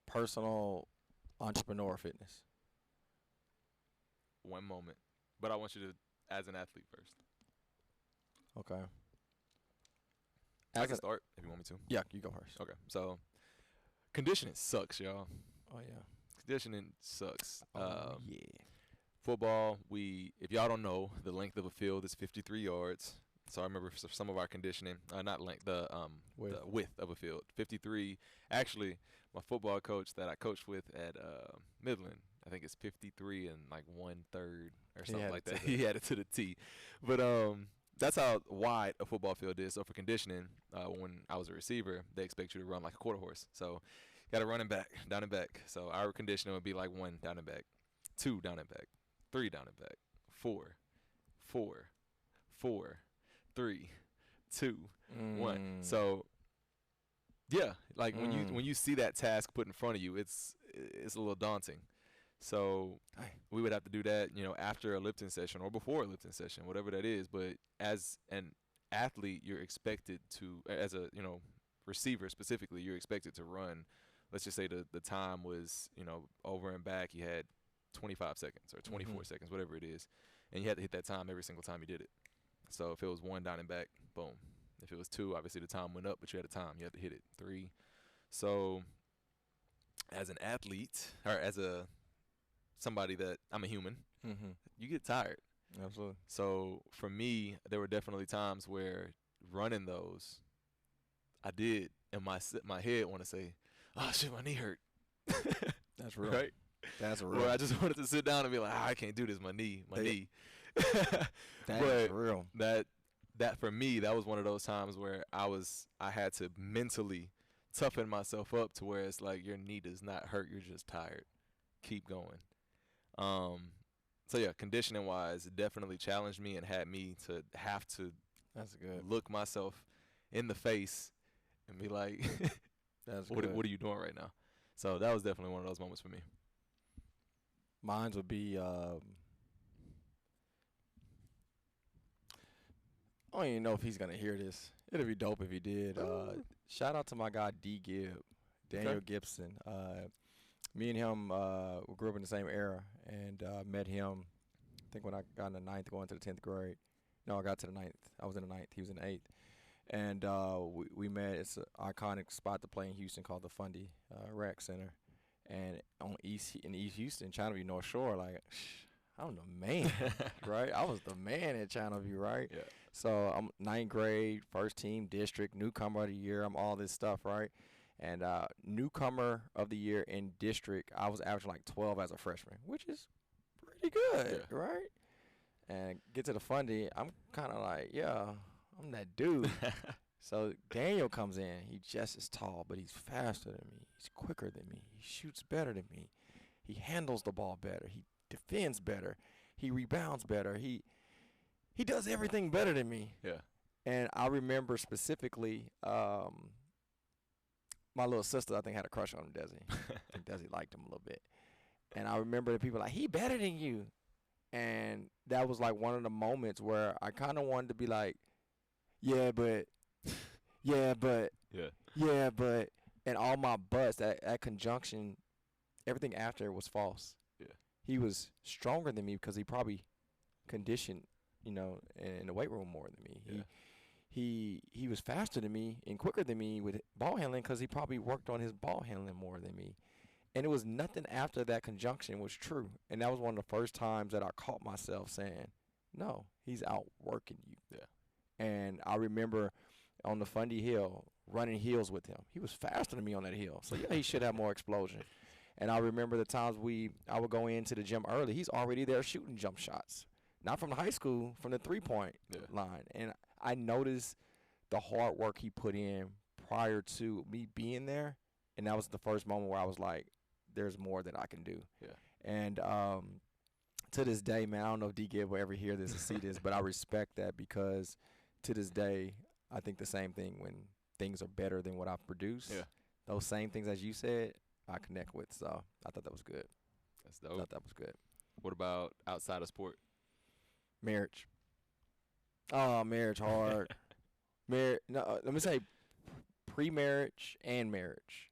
Speaker 1: Personal, entrepreneur, fitness.
Speaker 2: One moment, but I want you to, as an athlete, first.
Speaker 1: Okay.
Speaker 2: I can start if you want me to.
Speaker 1: Yeah, you go first.
Speaker 2: Okay. So, conditioning sucks, y'all.
Speaker 1: Oh yeah.
Speaker 2: Conditioning sucks.
Speaker 1: Yeah.
Speaker 2: Football, if y'all don't know, the length of a field is 53 yards. So I remember for some of our conditioning, not length, the width of a field, 53. Actually, my football coach that I coached with at Midland, I think it's 53 and like 1/3 or something like that. He had it to the T. But that's how wide a football field is. So for conditioning, when I was a receiver, they expect you to run like a quarter horse. So got to run and back, down and back. So our conditioning would be like 1 down and back, 2 down and back, 3 down and back, 4, 3, 2, 1. So yeah, like when you see that task put in front of you, it's a little daunting. So we would have to do that, after a lifting session or before a lifting session, whatever that is. But as an athlete, you're expected to, as a receiver specifically, you're expected to run. Let's just say the time was over and back. You had 25 seconds or 24 seconds, whatever it is. and you had to hit that time every single time you did it. So if it was 1 down and back, boom. If it was 2, obviously the time went up, but you had a time. You had to hit it. 3. So as an athlete, or as somebody that I'm a human, you get tired.
Speaker 1: Absolutely.
Speaker 2: So for me, there were definitely times where running those, I did in my head want to say, "Oh shit, my knee hurt."
Speaker 1: That's real.
Speaker 2: Right?
Speaker 1: That's real.
Speaker 2: Where I just wanted to sit down and be like, I can't do this. My knee.
Speaker 1: That's real.
Speaker 2: That for me, that was one of those times where I had to mentally toughen myself up to where it's like your knee does not hurt. You're just tired. Keep going. So yeah, conditioning wise, it definitely challenged me and had me to have to
Speaker 1: That's good.
Speaker 2: look myself in the face and be like,
Speaker 1: That's
Speaker 2: what
Speaker 1: good.
Speaker 2: are you doing right now? So that was definitely one of those moments for me.
Speaker 1: Mine would be I don't even know if he's gonna hear this. It'd be dope if he did. Shout out to my guy D Gibb, Daniel Gibson. Me and him we grew up in the same era, and met him I think when I got in the 9th going to the 10th grade. No, I got to the 9th. I was in the 9th. He was in the 8th. And we met. It's an iconic spot to play in Houston called the Fundy Rec Center. And in East Houston, Channelview, North Shore, like, I'm the man, right? I was the man at Channelview, right?
Speaker 2: Yeah.
Speaker 1: So I'm 9th grade, first team, district, newcomer of the year. I'm all this stuff, right? And newcomer of the year in district, I was averaging like 12 as a freshman, which is pretty good, right? And get to the Fundy, I'm kind of like, yeah, I'm that dude. So Daniel comes in. He just as tall, but he's faster than me. He's quicker than me. He shoots better than me. He handles the ball better. He defends better. He rebounds better. He does everything better than me.
Speaker 2: Yeah.
Speaker 1: And I remember specifically, my little sister, I think, had a crush on Desi. I think Desi liked him a little bit. And I remember the people like, he better than you. And that was like one of the moments where I kind of wanted to be like, yeah, but, and all my buts, that conjunction, everything after was false.
Speaker 2: Yeah.
Speaker 1: He was stronger than me because he probably conditioned, in the weight room more than me.
Speaker 2: Yeah.
Speaker 1: He was faster than me and quicker than me with ball handling because he probably worked on his ball handling more than me. And it was nothing after that conjunction was true. And that was one of the first times that I caught myself saying, no, he's outworking you.
Speaker 2: Yeah.
Speaker 1: And I remember on the Fundy Hill, running heels with him. He was faster than me on that hill. So, yeah, he should have more explosion. And I remember the times I would go into the gym early. He's already there shooting jump shots. Not from the high school, from the three-point line. And I noticed the hard work he put in prior to me being there. And that was the first moment where I was like, there's more that I can do.
Speaker 2: Yeah.
Speaker 1: And to this day, man, I don't know if D-Gibb will ever hear this or see this, but I respect that because to this day, I think the same thing when things are better than what I've produced.
Speaker 2: Yeah.
Speaker 1: Those same things, as you said, I connect with. So I thought that was good.
Speaker 2: That's
Speaker 1: I
Speaker 2: dope.
Speaker 1: thought that was good.
Speaker 2: What about outside of sport?
Speaker 1: Marriage. Oh, marriage hard. No, let me say pre-marriage and marriage,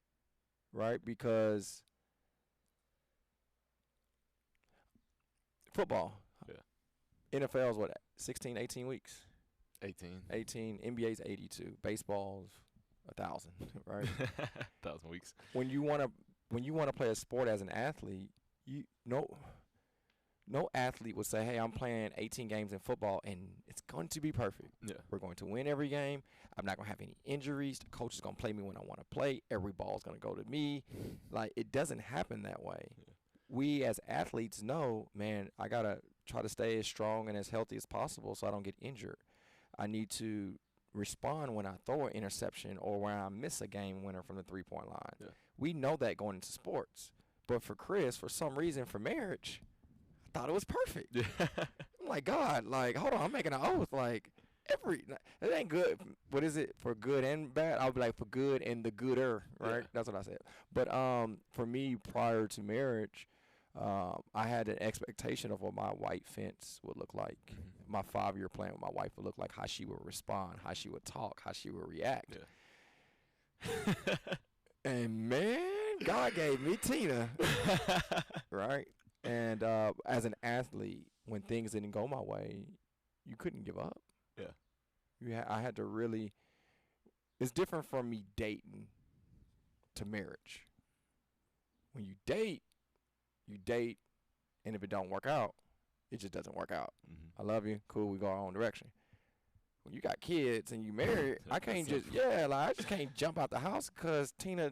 Speaker 1: right? Because football.
Speaker 2: Yeah.
Speaker 1: NFL is what, 16, 18 weeks?
Speaker 2: 18.
Speaker 1: NBA's 82. Baseball's 1,000, right?
Speaker 2: 1,000 weeks.
Speaker 1: When you want to play a sport as an athlete, no athlete would say, hey, I'm playing 18 games in football and it's going to be perfect.
Speaker 2: Yeah.
Speaker 1: We're going to win every game. I'm not going to have any injuries. The coach is going to play me when I want to play. Every ball is going to go to me. Like, it doesn't happen that way.
Speaker 2: Yeah.
Speaker 1: We as athletes know, man, I got to try to stay as strong and as healthy as possible so I don't get injured. I need to respond when I throw an interception or when I miss a game winner from the three-point line.
Speaker 2: Yeah.
Speaker 1: We know that going into sports. But for Chris, for some reason, for marriage, I thought it was perfect.
Speaker 2: Yeah.
Speaker 1: I'm like, God, like, hold on, I'm making an oath. Like, it ain't good. What is it? For good and bad? I'll be like, for good and the gooder, right?
Speaker 2: Yeah.
Speaker 1: That's what I said. But for me, prior to marriage, I had an expectation of what my white fence would look like.
Speaker 2: Mm-hmm.
Speaker 1: My 5-year plan with my wife would look like, how she would respond, how she would talk, how she would react.
Speaker 2: Yeah.
Speaker 1: And, man, God gave me Tina, right? And as an athlete, when things didn't go my way, you couldn't give up.
Speaker 2: Yeah.
Speaker 1: I had to really. It's different from me dating to marriage. When you date, and if it don't work out, it just doesn't work out. I love you, cool, we go our own direction. When you got kids and you married, I can't just I just can't jump out the house because Tina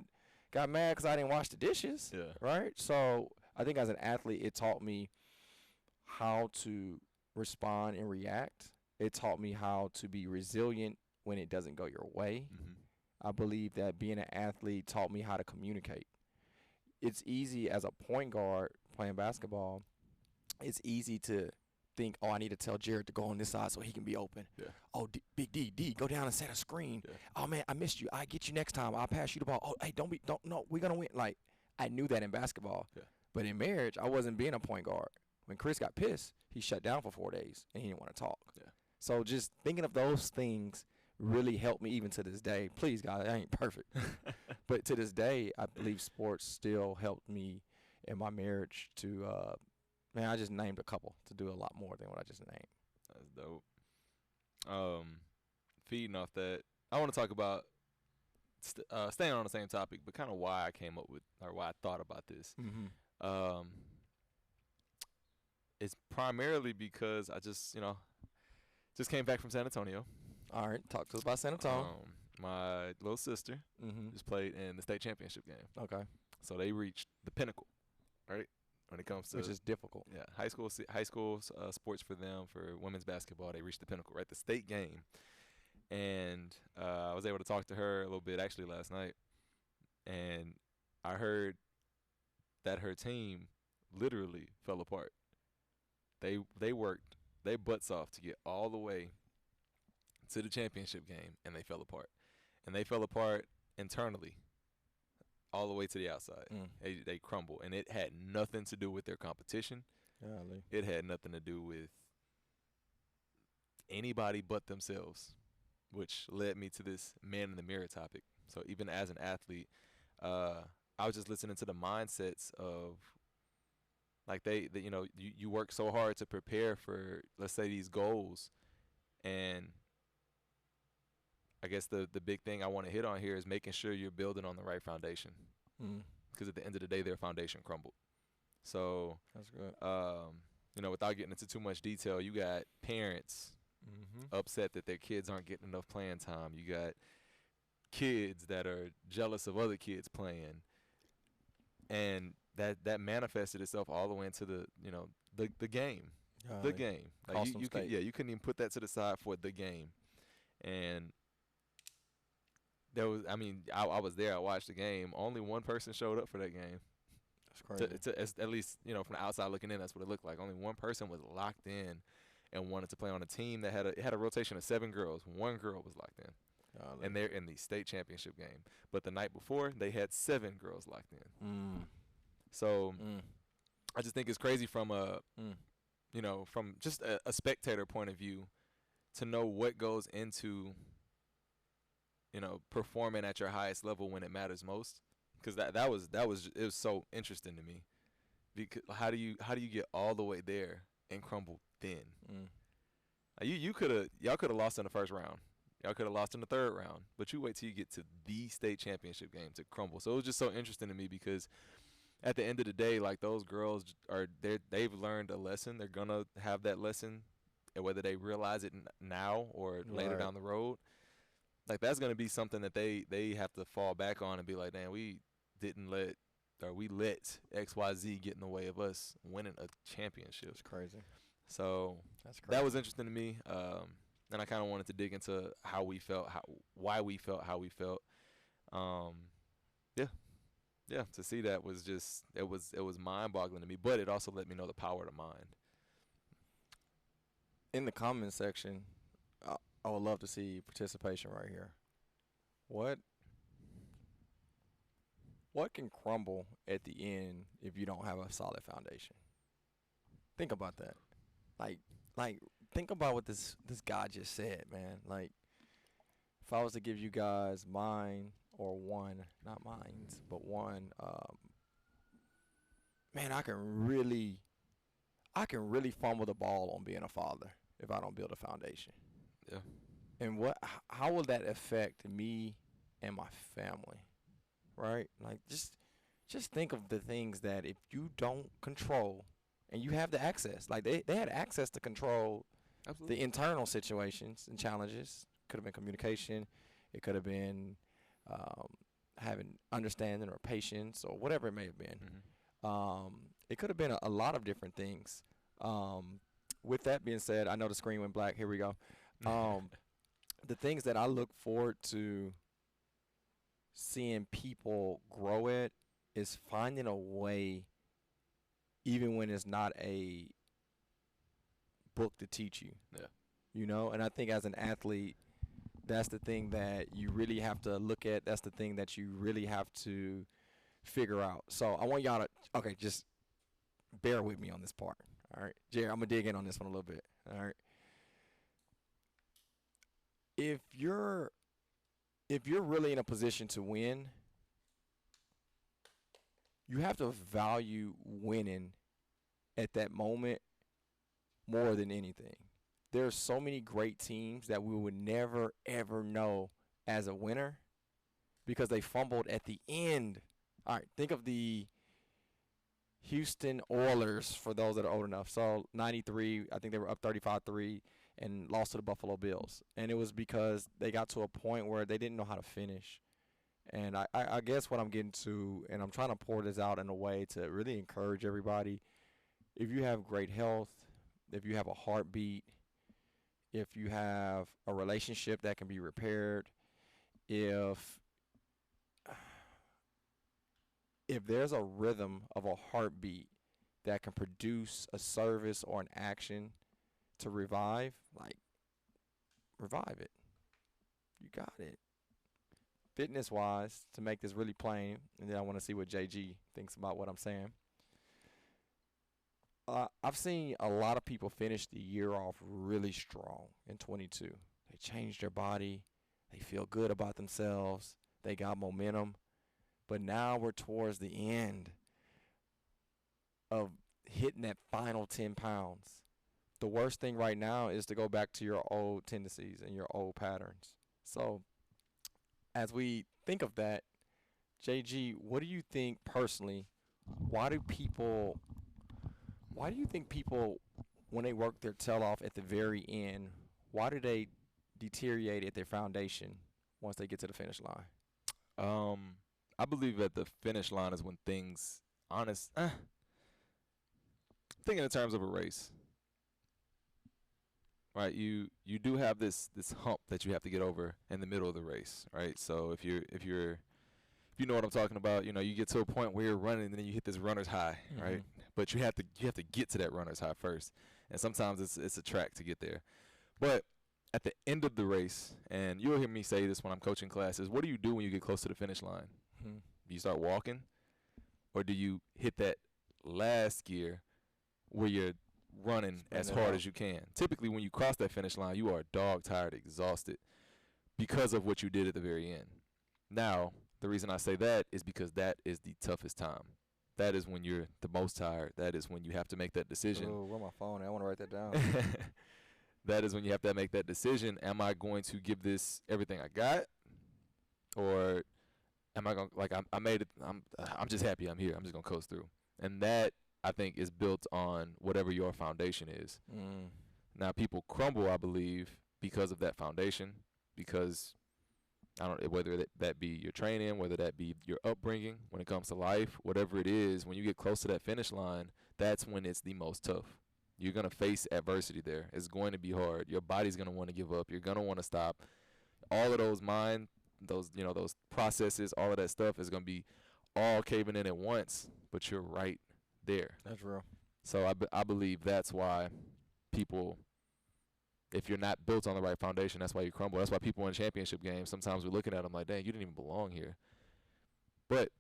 Speaker 1: got mad because I didn't wash the dishes.
Speaker 2: Yeah.
Speaker 1: Right. So I think as an athlete, it taught me how to respond and react. It taught me how to be resilient when it doesn't go your way. I believe that being an athlete taught me how to communicate. It's easy as a point guard playing basketball. It's easy to think, oh, I need to tell Jared to go on this side so he can be open.
Speaker 2: Yeah.
Speaker 1: Oh, Big D, go down and set a screen.
Speaker 2: Yeah.
Speaker 1: Oh man, I missed you. I get you next time. I'll pass you the ball. Oh, hey, no, we're gonna win. Like, I knew that in basketball.
Speaker 2: Yeah.
Speaker 1: But in marriage, I wasn't being a point guard. When Chris got pissed, he shut down for 4 days and he didn't want to talk.
Speaker 2: Yeah.
Speaker 1: So just thinking of those things really helped me even to this day. Please, God, I ain't perfect. But to this day, I believe sports still helped me in my marriage to, I just named a couple to do a lot more than what I just named.
Speaker 2: That's dope. Feeding off that, I want to talk about staying on the same topic, but kind of why I came up with, or why I thought about this. It's primarily because I just came back from San Antonio.
Speaker 1: All right, talk to us about San Antonio.
Speaker 2: My little sister just played in the state championship game.
Speaker 1: Okay.
Speaker 2: So they reached the pinnacle, right? When it comes to,
Speaker 1: which is difficult.
Speaker 2: Yeah, high school sports for them, for women's basketball, they reached the pinnacle, right? The state game. And I was able to talk to her a little bit actually last night, and I heard that her team literally fell apart. They worked their butts off to get all the way to the championship game, and they fell apart. And they fell apart internally, all the way to the outside. They crumbled, and it had nothing to do with their competition.
Speaker 1: Golly.
Speaker 2: It had nothing to do with anybody but themselves, which led me to this man in the mirror topic. So even as an athlete, I was just listening to the mindsets of, like, you work so hard to prepare for, let's say, these goals, and I guess the big thing I want to hit on here is making sure you're building on the right foundation. Because at the end of the day, their foundation crumbled. So
Speaker 1: that's good.
Speaker 2: Without getting into too much detail, you got parents upset that their kids aren't getting enough playing time. You got kids that are jealous of other kids playing, and that manifested itself all the way into the game. The game. Like you couldn't even put that to the side for the game. And there was, I was there. I watched the game. Only one person showed up for that game.
Speaker 1: That's crazy.
Speaker 2: At least, from the outside looking in, that's what it looked like. Only one person was locked in and wanted to play on a team that had a rotation of 7 girls. One girl was locked in. And they're in the state championship game. But the night before, they had 7 girls locked in. So I just think it's crazy from from just a spectator point of view to know what goes into performing at your highest level when it matters most, because it was so interesting to me. Because how do you get all the way there and crumble then? Y'all could have lost in the first round, y'all could have lost in the third round, but you wait till you get to the state championship game to crumble. So it was just so interesting to me, because at the end of the day, like, those girls they've learned a lesson. They're gonna have that lesson, and whether they realize it now or later down the road. Like, that's going to be something that they have to fall back on and be like, damn, we let XYZ get in the way of us winning a championship.
Speaker 1: It's crazy.
Speaker 2: So
Speaker 1: that's crazy.
Speaker 2: That was interesting to me. And I kind of wanted to dig into how we felt, why we felt how we felt. Yeah, to see that was just, it was mind-boggling to me, but it also let me know the power of the mind.
Speaker 1: In the comment section, I would love to see participation right here. What can crumble at the end if you don't have a solid foundation? Think about that. Like think about what this guy just said, man. Like, if I was to give you guys mine, or one, not mines, but one, man, I can really fumble the ball on being a father if I don't build a foundation.
Speaker 2: Yeah.
Speaker 1: And how will that affect me and my family, right? Like just think of the things that if you don't control and you have the access, like they had access to control
Speaker 2: Absolutely.
Speaker 1: the internal situations and challenges. Could have been communication. It could have been um, having understanding or patience or whatever it may have been. It could have been a lot of different things. With that being said, I know the screen went black. Here we go. The things that I look forward to seeing people grow at is finding a way, even when it's not a book to teach you.
Speaker 2: Yeah.
Speaker 1: You know, and I think as an athlete, that's the thing that you really have to look at. That's the thing that you really have to figure out. So I want y'all to, okay, just bear with me on this part. All right, Jerry, I'm gonna dig in on this one a little bit. All right, if you're really in a position to win, you have to value winning at that moment more than anything. There are so many great teams that we would never ever know as a winner because they fumbled at the end. All right, think of the Houston Oilers for those that are old enough. So 93, I think they were up 35-3 and lost to the Buffalo Bills. And it was because they got to a point where they didn't know how to finish. And I guess what I'm getting to, and I'm trying to pour this out in a way to really encourage everybody, if you have great health, if you have a heartbeat, if you have a relationship that can be repaired, if there's a rhythm of a heartbeat that can produce a service or an action to revive, like, revive it. You got it. Fitness-wise, to make this really plain, and then I want to see what JG thinks about what I'm saying. I've seen a lot of people finish the year off really strong in 22. They changed their body. They feel good about themselves. They got momentum. But now we're towards the end of hitting that final 10 pounds. The worst thing right now is to go back to your old tendencies and your old patterns. So as we think of that, JG, what do you think personally, why do you think people, when they work their tail off at the very end, why do they deteriorate at their foundation once they get to the finish line?
Speaker 2: I believe that the finish line is when things, thinking in terms of a race, right? You do have this hump that you have to get over in the middle of the race, right? So if you know what I'm talking about, you know, you get to a point where you're running and then you hit this runner's high, right? But you have to get to that runner's high first, and sometimes it's a track to get there. But at the end of the race, and you'll hear me say this when I'm coaching classes, what do you do when you get close to the finish line? Do you start walking, or do you hit that last gear where you're running as hard as you can? Typically, when you cross that finish line, you are dog-tired, exhausted because of what you did at the very end. Now, the reason I say that is because that is the toughest time. That is when you're the most tired. That is when you have to make that decision.
Speaker 1: Oh, where's my phone? I want to write that down.
Speaker 2: That is when you have to make that decision. Am I going to give this everything I got, or am I going to, like, I made it, I'm just happy I'm here. I'm just going to coast through. And that, I think, is built on whatever your foundation is. Now, people crumble, I believe, because of that foundation, because I don't know, whether that be your training, whether that be your upbringing, when it comes to life, whatever it is, when you get close to that finish line, that's when it's the most tough. You're going to face adversity there. It's going to be hard. Your body's going to want to give up. You're going to want to stop. All of those those processes, all of that stuff is going to be all caving in at once, but you're right there.
Speaker 1: That's real.
Speaker 2: So I believe that's why people, if you're not built on the right foundation, that's why you crumble. That's why people in championship games, sometimes we're looking at them like, dang, you didn't even belong here. But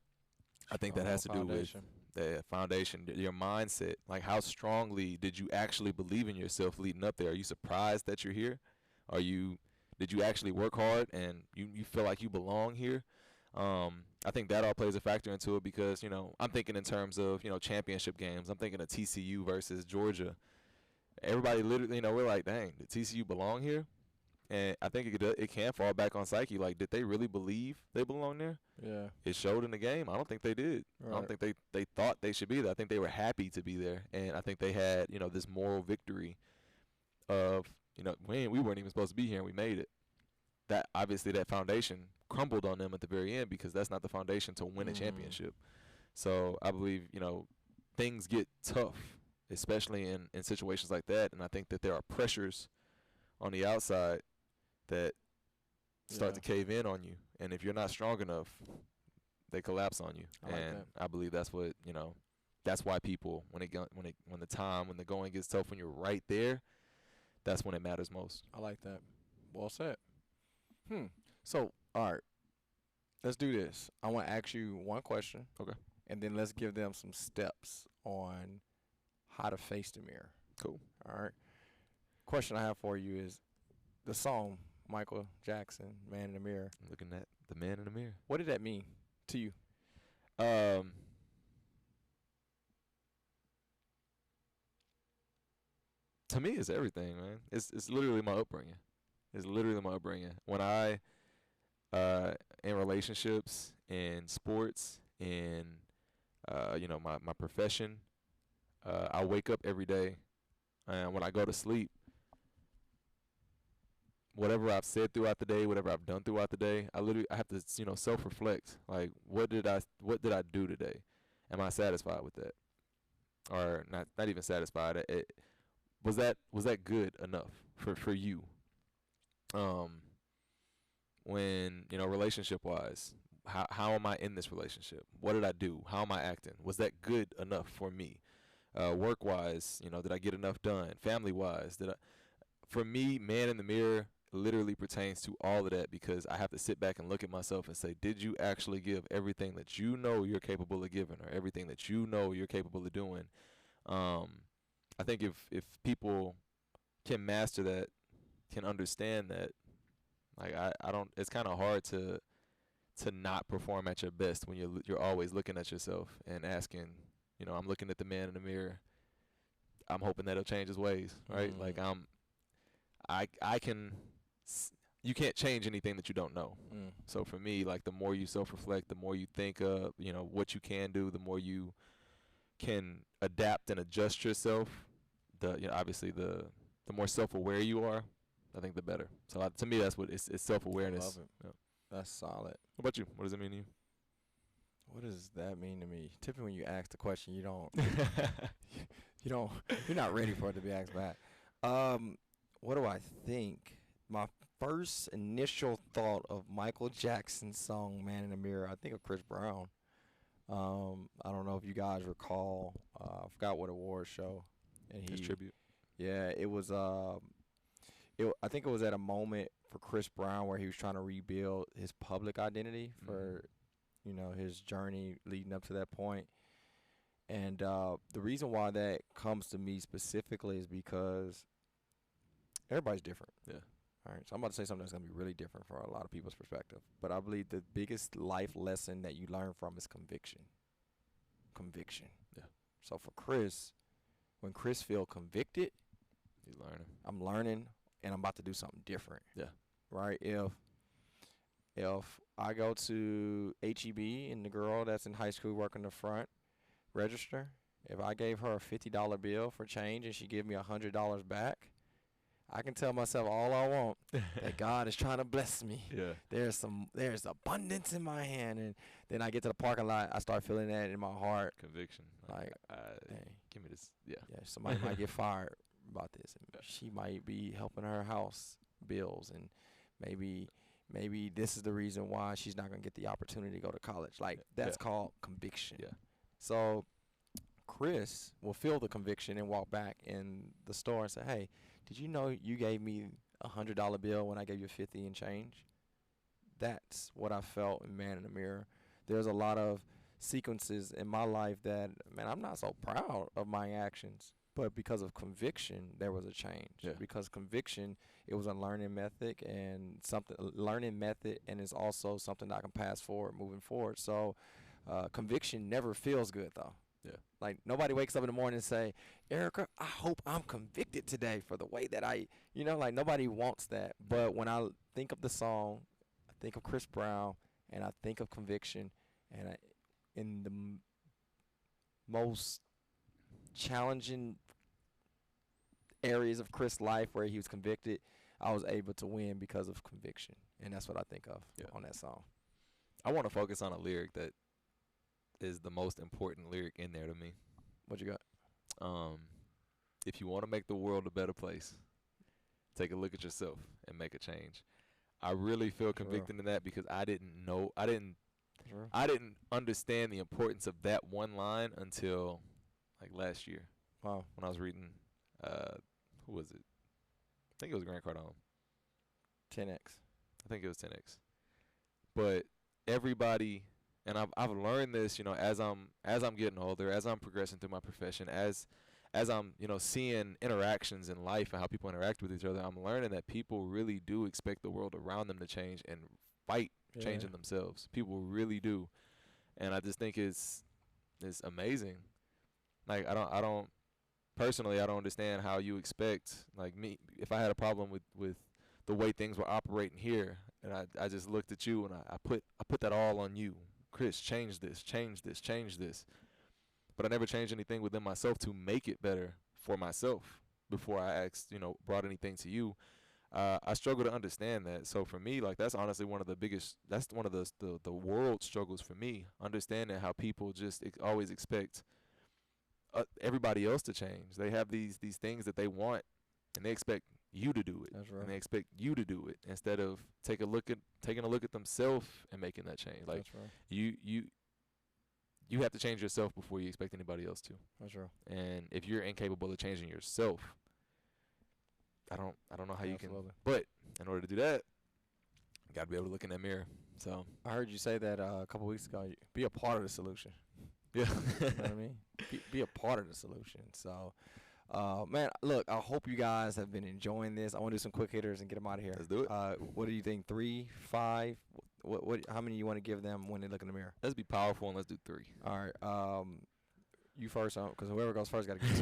Speaker 2: I think that has to do with the foundation, your mindset. Like, how strongly did you actually believe in yourself leading up there? Are you surprised that you're here? Did you actually work hard and you feel like you belong here? I think that all plays a factor into it because, I'm thinking in terms of, championship games. I'm thinking of TCU versus Georgia. Everybody literally, we're like, dang, did TCU belong here? And I think it can fall back on psyche. Like, did they really believe they belong there?
Speaker 1: Yeah.
Speaker 2: It showed in the game. I don't think they did.
Speaker 1: Right.
Speaker 2: I don't think they thought they should be there. I think they were happy to be there. And I think they had, this moral victory of, we weren't even supposed to be here and we made it. That obviously that foundation crumbled on them at the very end because that's not the foundation to win a championship. So I believe, things get tough, especially in situations like that. And I think that there are pressures on the outside that start to cave in on you. And if you're not strong enough, they collapse on you. I believe that's what, that's why people, when the going gets tough, when you're right there, that's when it matters most.
Speaker 1: I like that. Well said. So, all right. Let's do this. I want to ask you one question.
Speaker 2: Okay.
Speaker 1: And then let's give them some steps on how to face the mirror.
Speaker 2: Cool.
Speaker 1: All right. Question I have for you is the song Michael Jackson, Man in the Mirror.
Speaker 2: Looking at the man in the mirror.
Speaker 1: What did that mean to you?
Speaker 2: To me, it's everything, man. It's literally my upbringing. It's literally my upbringing. When I, in relationships, in sports, in, my profession, I wake up every day, and when I go to sleep, whatever I've said throughout the day, whatever I've done throughout the day, I have to, self-reflect. Like, what did I do today? Am I satisfied with that? Or not even satisfied. Was that good enough for you? When, relationship-wise, how am I in this relationship? What did I do? How am I acting? Was that good enough for me? Work-wise, did I get enough done? Family-wise, for me, man in the mirror literally pertains to all of that because I have to sit back and look at myself and say, did you actually give everything that you know you're capable of giving or everything that you know you're capable of doing? I think if people can master that, can understand that, like I don't, it's kind of hard to not perform at your best when you're always looking at yourself and asking, I'm looking at the man in the mirror. I'm hoping that he'll change his ways, right? Like you can't change anything that you don't know. So for me, like the more you self-reflect, the more you think of, what you can do, the more you can adapt and adjust yourself. Obviously the more self-aware you are, I think the better. So to me, that's what it's self-awareness.
Speaker 1: I love it.
Speaker 2: Yep.
Speaker 1: That's solid.
Speaker 2: What about you? What does it mean to you?
Speaker 1: What does that mean to me? Typically, when you ask the question, you don't, you're not ready for it to be asked back. What do I think? My first initial thought of Michael Jackson's song "Man in the Mirror," I think of Chris Brown. I don't know if you guys recall. I forgot what award show. And
Speaker 2: His tribute.
Speaker 1: Yeah, it was. I think it was at a moment for Chris Brown where he was trying to rebuild his public identity for, his journey leading up to that point. And the reason why that comes to me specifically is because everybody's different.
Speaker 2: Yeah.
Speaker 1: All right. So I'm about to say something that's going to be really different for a lot of people's perspective. But I believe the biggest life lesson that you learn from is conviction. Conviction.
Speaker 2: Yeah.
Speaker 1: So for Chris, when Chris feel convicted,
Speaker 2: he's learning.
Speaker 1: I'm learning, and I'm about to do something different.
Speaker 2: Yeah.
Speaker 1: Right? If I go to HEB and the girl that's in high school working the front register, if I gave her a $50 bill for change and she give me $100 back, I can tell myself all I want that God is trying to bless me.
Speaker 2: Yeah.
Speaker 1: There's abundance in my hand, and then I get to the parking lot, I start feeling that in my heart.
Speaker 2: Conviction.
Speaker 1: Like,
Speaker 2: hey, give me this. Yeah.
Speaker 1: Yeah. Somebody might get fired about this, and she might be helping her house bills, and maybe this is the reason why she's not gonna get the opportunity to go to college. Like that's called conviction.
Speaker 2: Yeah.
Speaker 1: So Chris will feel the conviction and walk back in the store and say, "Hey, did you know you gave me $100 bill when I gave you 50 and change?" That's what I felt in Man in the Mirror. There's a lot of sequences in my life that, man, I'm not so proud of my actions. But because of conviction, there was a change.
Speaker 2: Yeah.
Speaker 1: Because conviction, it was a learning method and it's also something that I can pass forward moving forward. So, conviction never feels good though.
Speaker 2: Yeah.
Speaker 1: Like nobody wakes up in the morning and say, Erica, I hope I'm convicted today for the way that like nobody wants that. But when I think of the song, I think of Chris Brown, and I think of conviction, and in the most challenging areas of Chris' life where he was convicted, I was able to win because of conviction, and that's what I think of on that song.
Speaker 2: I want to focus on a lyric that is the most important lyric in there to me.
Speaker 1: What you got?
Speaker 2: If you want to make the world a better place, take a look at yourself and make a change. I really feel convicted in that because I didn't understand the importance of that one line until like last year.
Speaker 1: Wow.
Speaker 2: When I was reading, who was it? I think it was Grant Cardone.
Speaker 1: 10X.
Speaker 2: I think it was 10X. But everybody, and I've learned this, as I'm getting older, as I'm progressing through my profession, as I'm, seeing interactions in life and how people interact with each other, I'm learning that people really do expect the world around them to change and fight changing themselves. People really do. And I just think it's amazing. Like I don't personally, I don't understand how you expect, like me, if I had a problem with the way things were operating here, and I just looked at you and I put that all on you. Chris, change this. But I never changed anything within myself to make it better for myself before I brought anything to you. I struggle to understand that. So for me, like that's honestly one of the biggest, that's one of the world struggles for me, understanding how people just always expect everybody else to change. They have these things that they want, and they expect you to do it.
Speaker 1: That's right.
Speaker 2: And they expect you to do it instead of taking a look at themselves and making that change. Like
Speaker 1: that's right.
Speaker 2: You have to change yourself before you expect anybody else to.
Speaker 1: That's right.
Speaker 2: And if you're incapable of changing yourself, I don't know how you can.
Speaker 1: Absolutely.
Speaker 2: But in order to do that, you got to be able to look in that mirror. So
Speaker 1: I heard you say that a couple weeks ago. Be a part of the solution.
Speaker 2: Yeah.
Speaker 1: You know what I mean? Be a part of the solution. So, man, look, I hope you guys have been enjoying this. I want to do some quick hitters and get them out of here.
Speaker 2: Let's do it.
Speaker 1: What do you think? 3, 5? What? How many you want to give them when they look in the mirror?
Speaker 2: Let's be powerful and let's do 3.
Speaker 1: All right. You first, because whoever goes first got to get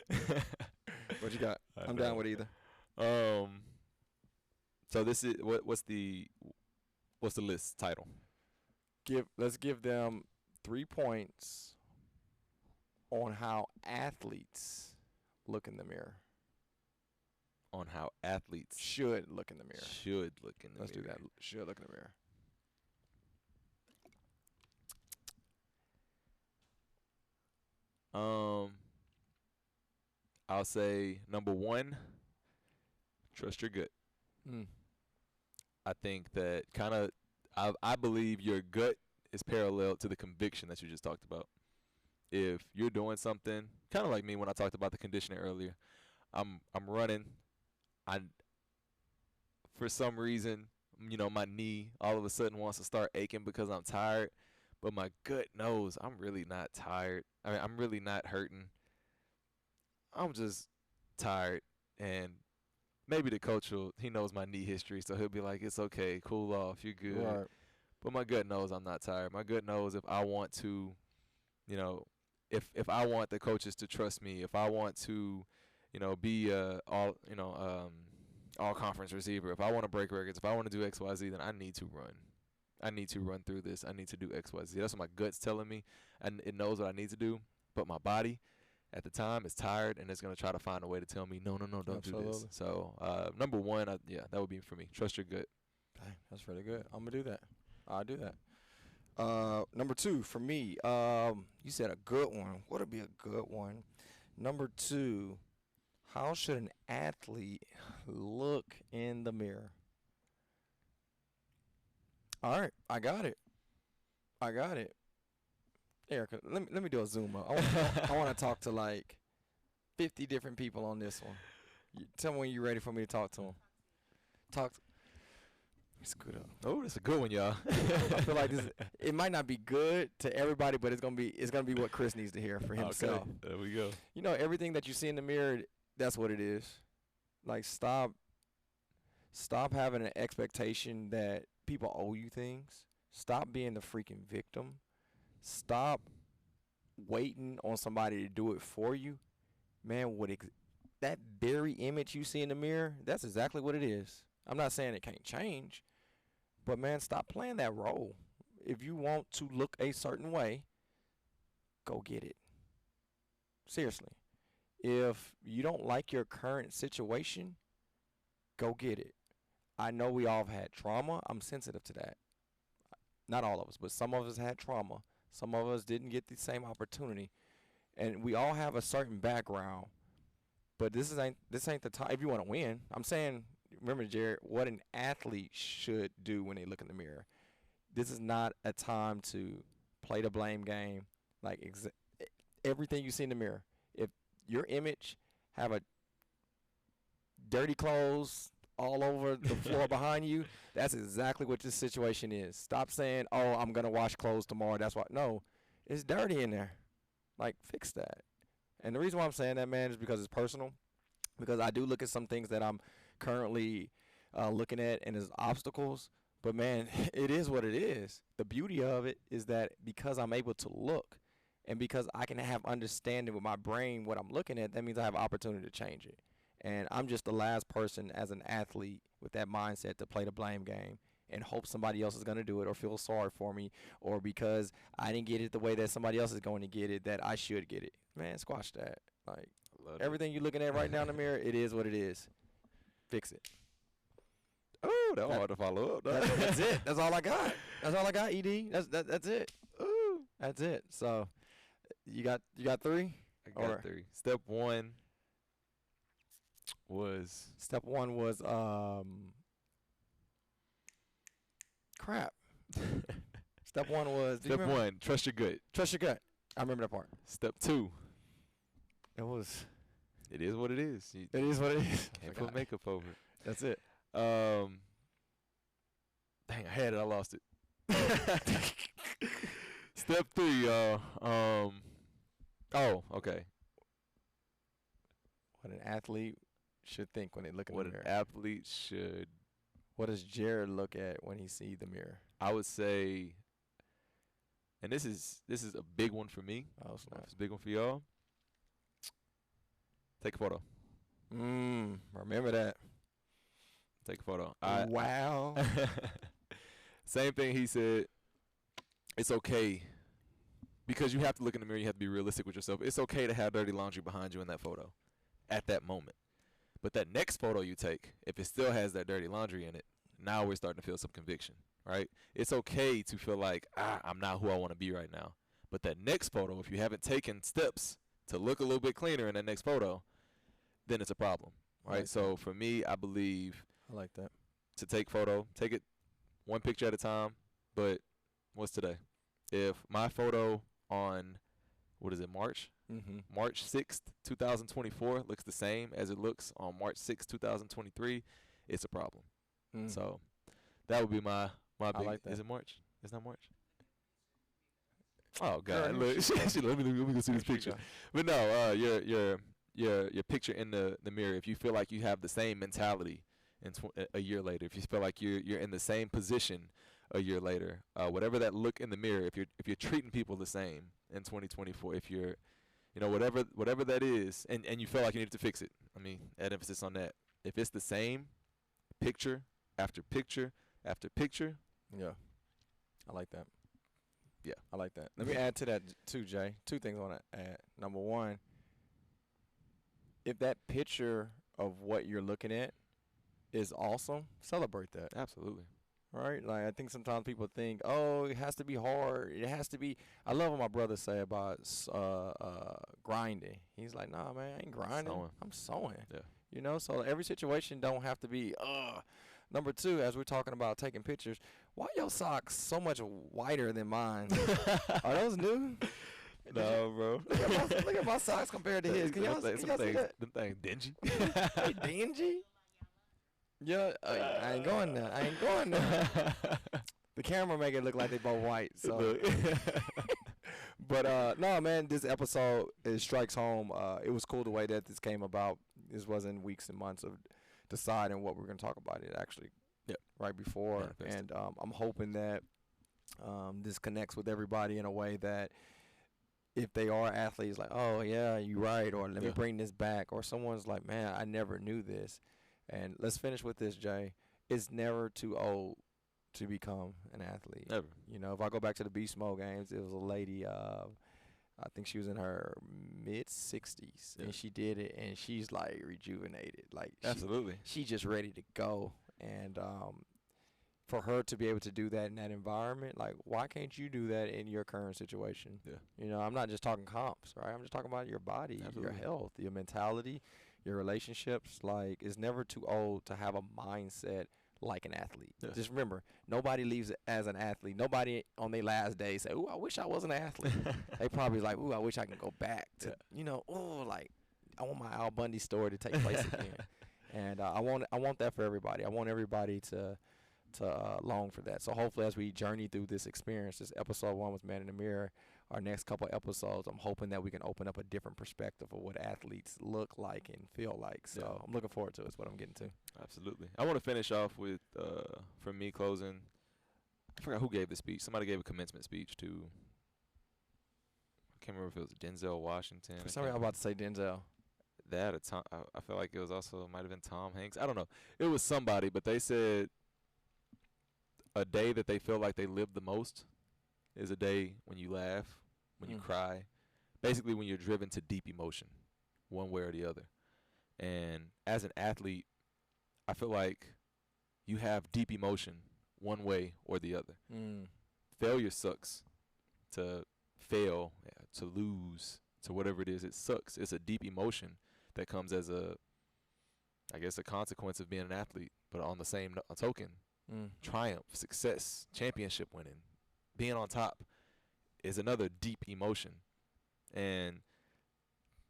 Speaker 1: 2. What you got? I'm down with either.
Speaker 2: So this is what's the list title?
Speaker 1: Let's give them 3 points on how athletes look in the mirror.
Speaker 2: On how athletes
Speaker 1: should look in the mirror.
Speaker 2: Let's
Speaker 1: do that. Should look in the mirror.
Speaker 2: I'll say number 1, trust your gut. I think that I believe your gut is parallel to the conviction that you just talked about. If you're doing something, kind of like me when I talked about the conditioning earlier, I'm running. For some reason, my knee all of a sudden wants to start aching because I'm tired, but my gut knows I'm really not tired. I mean, I'm really not hurting. I'm just tired, and maybe the coach he knows my knee history, so he'll be like, it's okay, cool off, you're good.
Speaker 1: Right.
Speaker 2: But my gut knows I'm not tired. My gut knows if I want to, if I want the coaches to trust me, if I want to, be all conference receiver, if I want to break records, if I want to do X, Y, Z, then I need to run. I need to run through this. I need to do X, Y, Z. That's what my gut's telling me, and it knows what I need to do. But my body, at the time, is tired, and it's going to try to find a way to tell me, no, don't do this. So, number 1, that would be for me. Trust your gut.
Speaker 1: Dang, that's really good. I'm going to do that. I'll do that. Number 2, for me, you said a good one. What would be a good one? Number 2, how should an athlete look in the mirror? All right, I got it. Erica, let me do a zoom up. I want to talk to like 50 different people on this one. Tell me when you're ready for me to talk to them. Scoot up.
Speaker 2: Oh, that's a good one, y'all.
Speaker 1: I feel like it might not be good to everybody, but it's gonna be what Chris needs to hear for himself.
Speaker 2: Okay, there we go.
Speaker 1: You know, everything that you see in the mirror, that's what it is. Like, stop having an expectation that people owe you things. Stop being the freaking victim. Stop waiting on somebody to do it for you. Man, that very image you see in the mirror, that's exactly what it is. I'm not saying it can't change, but man, stop playing that role. If you want to look a certain way, go get it. Seriously. If you don't like your current situation, go get it. I know we all have had trauma. I'm sensitive to that. Not all of us, but some of us had trauma. Some of us didn't get the same opportunity. And we all have a certain background. But this ain't the time if you want to win. I'm saying, remember, Jared, what an athlete should do when they look in the mirror. This is not a time to play the blame game. Like everything you see in the mirror. If your image have a dirty clothes all over the floor behind you, that's exactly what this situation is. Stop saying, oh, I'm going to wash clothes tomorrow. That's why. No, it's dirty in there. Like, fix that. And the reason why I'm saying that, man, is because it's personal. Because I do look at some things that I'm currently looking at and as obstacles. But, man, it is what it is. The beauty of it is that because I'm able to look and because I can have understanding with my brain what I'm looking at, that means I have opportunity to change it. And I'm just the last person as an athlete with that mindset to play the blame game and hope somebody else is going to do it or feel sorry for me or because I didn't get it the way that somebody else is going to get it, that I should get it. Man, squash that. Like, everything you're looking at right now in the mirror, it is what it is. Fix it.
Speaker 2: Oh, that was hard to follow up.
Speaker 1: That's it. That's all I got. That's all I got, ED. That's it.
Speaker 2: Ooh.
Speaker 1: That's it. So, you got three?
Speaker 2: I got three. Step one was
Speaker 1: crap. Step one was
Speaker 2: trust your gut.
Speaker 1: Trust your gut. I remember that part.
Speaker 2: Step two,
Speaker 1: it
Speaker 2: is what it is.
Speaker 1: It is what it is.
Speaker 2: Can't put makeup over it.
Speaker 1: That's it.
Speaker 2: Dang, I had it. I lost it. Step three, y'all. Oh, okay.
Speaker 1: What an athlete should think when they look in the mirror.
Speaker 2: What an athlete should.
Speaker 1: What does Jared look at when he sees the mirror?
Speaker 2: I would say, and this is a big one for me.
Speaker 1: Oh, snap.
Speaker 2: It's a big one for y'all. Take a photo.
Speaker 1: Remember that.
Speaker 2: Take a photo.
Speaker 1: Wow.
Speaker 2: Same thing he said. It's okay. Because you have to look in the mirror, you have to be realistic with yourself. It's okay to have dirty laundry behind you in that photo at that moment. But that next photo you take, if it still has that dirty laundry in it, now we're starting to feel some conviction, right? It's okay to feel like, I'm not who I want to be right now. But that next photo, if you haven't taken steps to look a little bit cleaner in that next photo, then it's a problem, right?
Speaker 1: Like
Speaker 2: so for me, I believe
Speaker 1: I like that.
Speaker 2: To take it one picture at a time. But what's today? If my photo on, March?
Speaker 1: Mm-hmm.
Speaker 2: March 6th, 2024 looks the same as it looks on March 6th, 2023, it's a problem. So that would be my big.
Speaker 1: Like that.
Speaker 2: Is it March? It's not March. Oh God! Look, let me go see this picture. But no, your picture in the mirror. If you feel like you have the same mentality a year later, if you feel like you're in the same position a year later, whatever that look in the mirror, if you're treating people the same in 2024, if you're, whatever that is, and you feel like you need to fix it. I mean, add emphasis on that. If it's the same, picture after picture after picture.
Speaker 1: Yeah, I like that.
Speaker 2: Yeah,
Speaker 1: I like that. Let me add to that too, Jay. Two things I want to add. Number one, if that picture of what you're looking at is awesome, celebrate that.
Speaker 2: Absolutely.
Speaker 1: Right? Like, I think sometimes people think, oh, it has to be hard. It has to be. I love what my brother say about grinding. He's like, nah, man, I ain't grinding. I'm sewing.
Speaker 2: Yeah.
Speaker 1: So every situation don't have to be, Number two, as we're talking about taking pictures, why your socks so much whiter than mine? Are those new?
Speaker 2: No, bro.
Speaker 1: Look at my socks compared to his. Can y'all see that?
Speaker 2: Them things dingy.
Speaker 1: They dingy? Yeah, I ain't going there. I ain't going there. The camera make it look like they both white. So, but no, man, this episode it strikes home. It was cool the way that this came about. This wasn't weeks and months of deciding what we're gonna talk about. It actually, right before, and I'm hoping that this connects with everybody in a way that if they are athletes, like, oh yeah, you're right, or let me bring this back, or someone's like, man, I never knew this. And let's finish with this, Jay. It's never too old to become an athlete.
Speaker 2: Never.
Speaker 1: You know, if I go back to the Beast Mode games, it was a lady, I think she was in her mid-60s, and she did it, and she's, like, rejuvenated. Like,
Speaker 2: absolutely.
Speaker 1: She just ready to go. And for her to be able to do that in that environment, like, why can't you do that in your current situation?
Speaker 2: Yeah.
Speaker 1: You know, I'm not just talking comps, right? I'm just talking about your body, your health, your mentality, your relationships. Like, it's never too old to have a mindset like an athlete. Just remember, nobody leaves as an athlete. Nobody on their last day say, ooh, I wish I was an athlete. They probably like, ooh, I wish I can go back to, you know, oh, like, I want my Al Bundy story to take place again. And I want that for everybody. I want everybody to long for that. So hopefully as we journey through this experience, this episode 1 was Man in the Mirror, our next couple episodes, I'm hoping that we can open up a different perspective of what athletes look like and feel like. So I'm looking forward to it. Is what I'm getting to.
Speaker 2: Absolutely. I want to finish off with, for me, closing. I forgot who gave the speech. Somebody gave a commencement speech to, I can't remember if it was Denzel Washington.
Speaker 1: For some reason, I'm about to say Denzel.
Speaker 2: That or Tom, I feel like it was also, might have been Tom Hanks. I don't know. It was somebody, but they said a day that they feel like they live the most is a day when you laugh, when you cry, basically when you're driven to deep emotion, one way or the other. And as an athlete, I feel like you have deep emotion one way or the other. Failure sucks. To fail, to lose, to whatever it is, it sucks. It's a deep emotion that comes as a consequence of being an athlete. But on the same token, triumph, success, championship winning, being on top is another deep emotion. And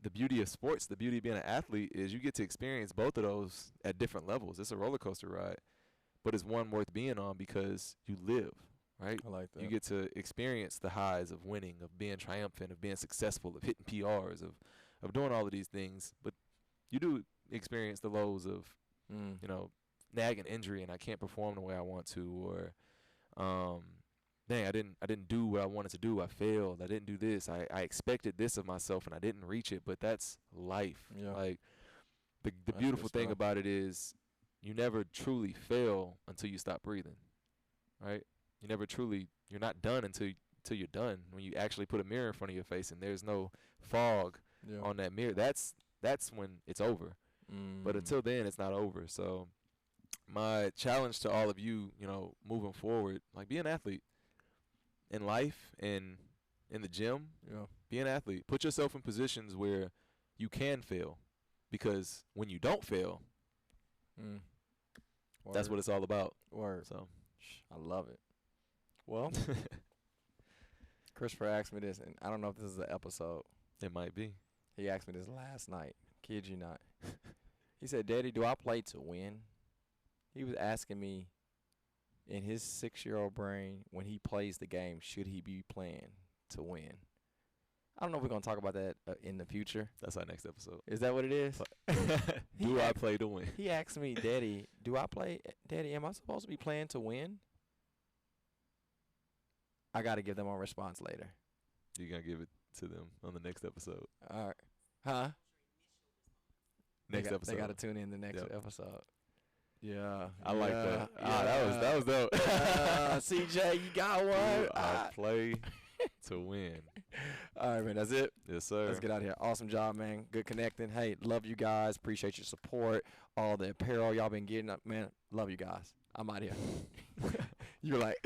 Speaker 2: the beauty of sports, the beauty of being an athlete is you get to experience both of those at different levels. It's a roller coaster ride, but it's one worth being on because you live, right?
Speaker 1: I like that.
Speaker 2: You get to experience the highs of winning, of being triumphant, of being successful, of hitting PRs, of doing all of these things. But you do experience the lows of, you know, nagging injury and I can't perform the way I want to, or dang, I didn't do what I wanted to do. I failed. I didn't do this. I expected this of myself and I didn't reach it. But that's life. Yeah. Like the beautiful thing about it is you never truly fail until you stop breathing, right? You never truly, you're not done until you're done. When you actually put a mirror in front of your face and there's no fog on that mirror, that's when it's over. But until then, it's not over. So my challenge to all of you, you know, moving forward, like be an athlete in life and in the gym. Be an athlete. Put yourself in positions where you can fail, because when you don't fail, that's what it's all about. So
Speaker 1: I love it. Well, Christopher asked me this, and I don't know if this is the episode.
Speaker 2: It might be.
Speaker 1: He asked me this last night. Kid you not. He said, Daddy, do I play to win? He was asking me, in his 6-year-old brain, when he plays the game, should he be playing to win? I don't know if we're going to talk about that in the future.
Speaker 2: That's our next episode.
Speaker 1: Is that what it is?
Speaker 2: Do I play to win?
Speaker 1: He asked me, Daddy, am I supposed to be playing to win? I got to give them a response later.
Speaker 2: You're going to give it to them on the next episode.
Speaker 1: All right. Huh?
Speaker 2: Next episode.
Speaker 1: They got to tune in the next episode. Yeah.
Speaker 2: I like that. Yeah. That was dope.
Speaker 1: CJ, you got one.
Speaker 2: I play to win.
Speaker 1: All right, man. That's it.
Speaker 2: Yes, sir.
Speaker 1: Let's get out of here. Awesome job, man. Good connecting. Hey, love you guys. Appreciate your support. All the apparel y'all been getting up, man. Love you guys. I'm out of here. You're like.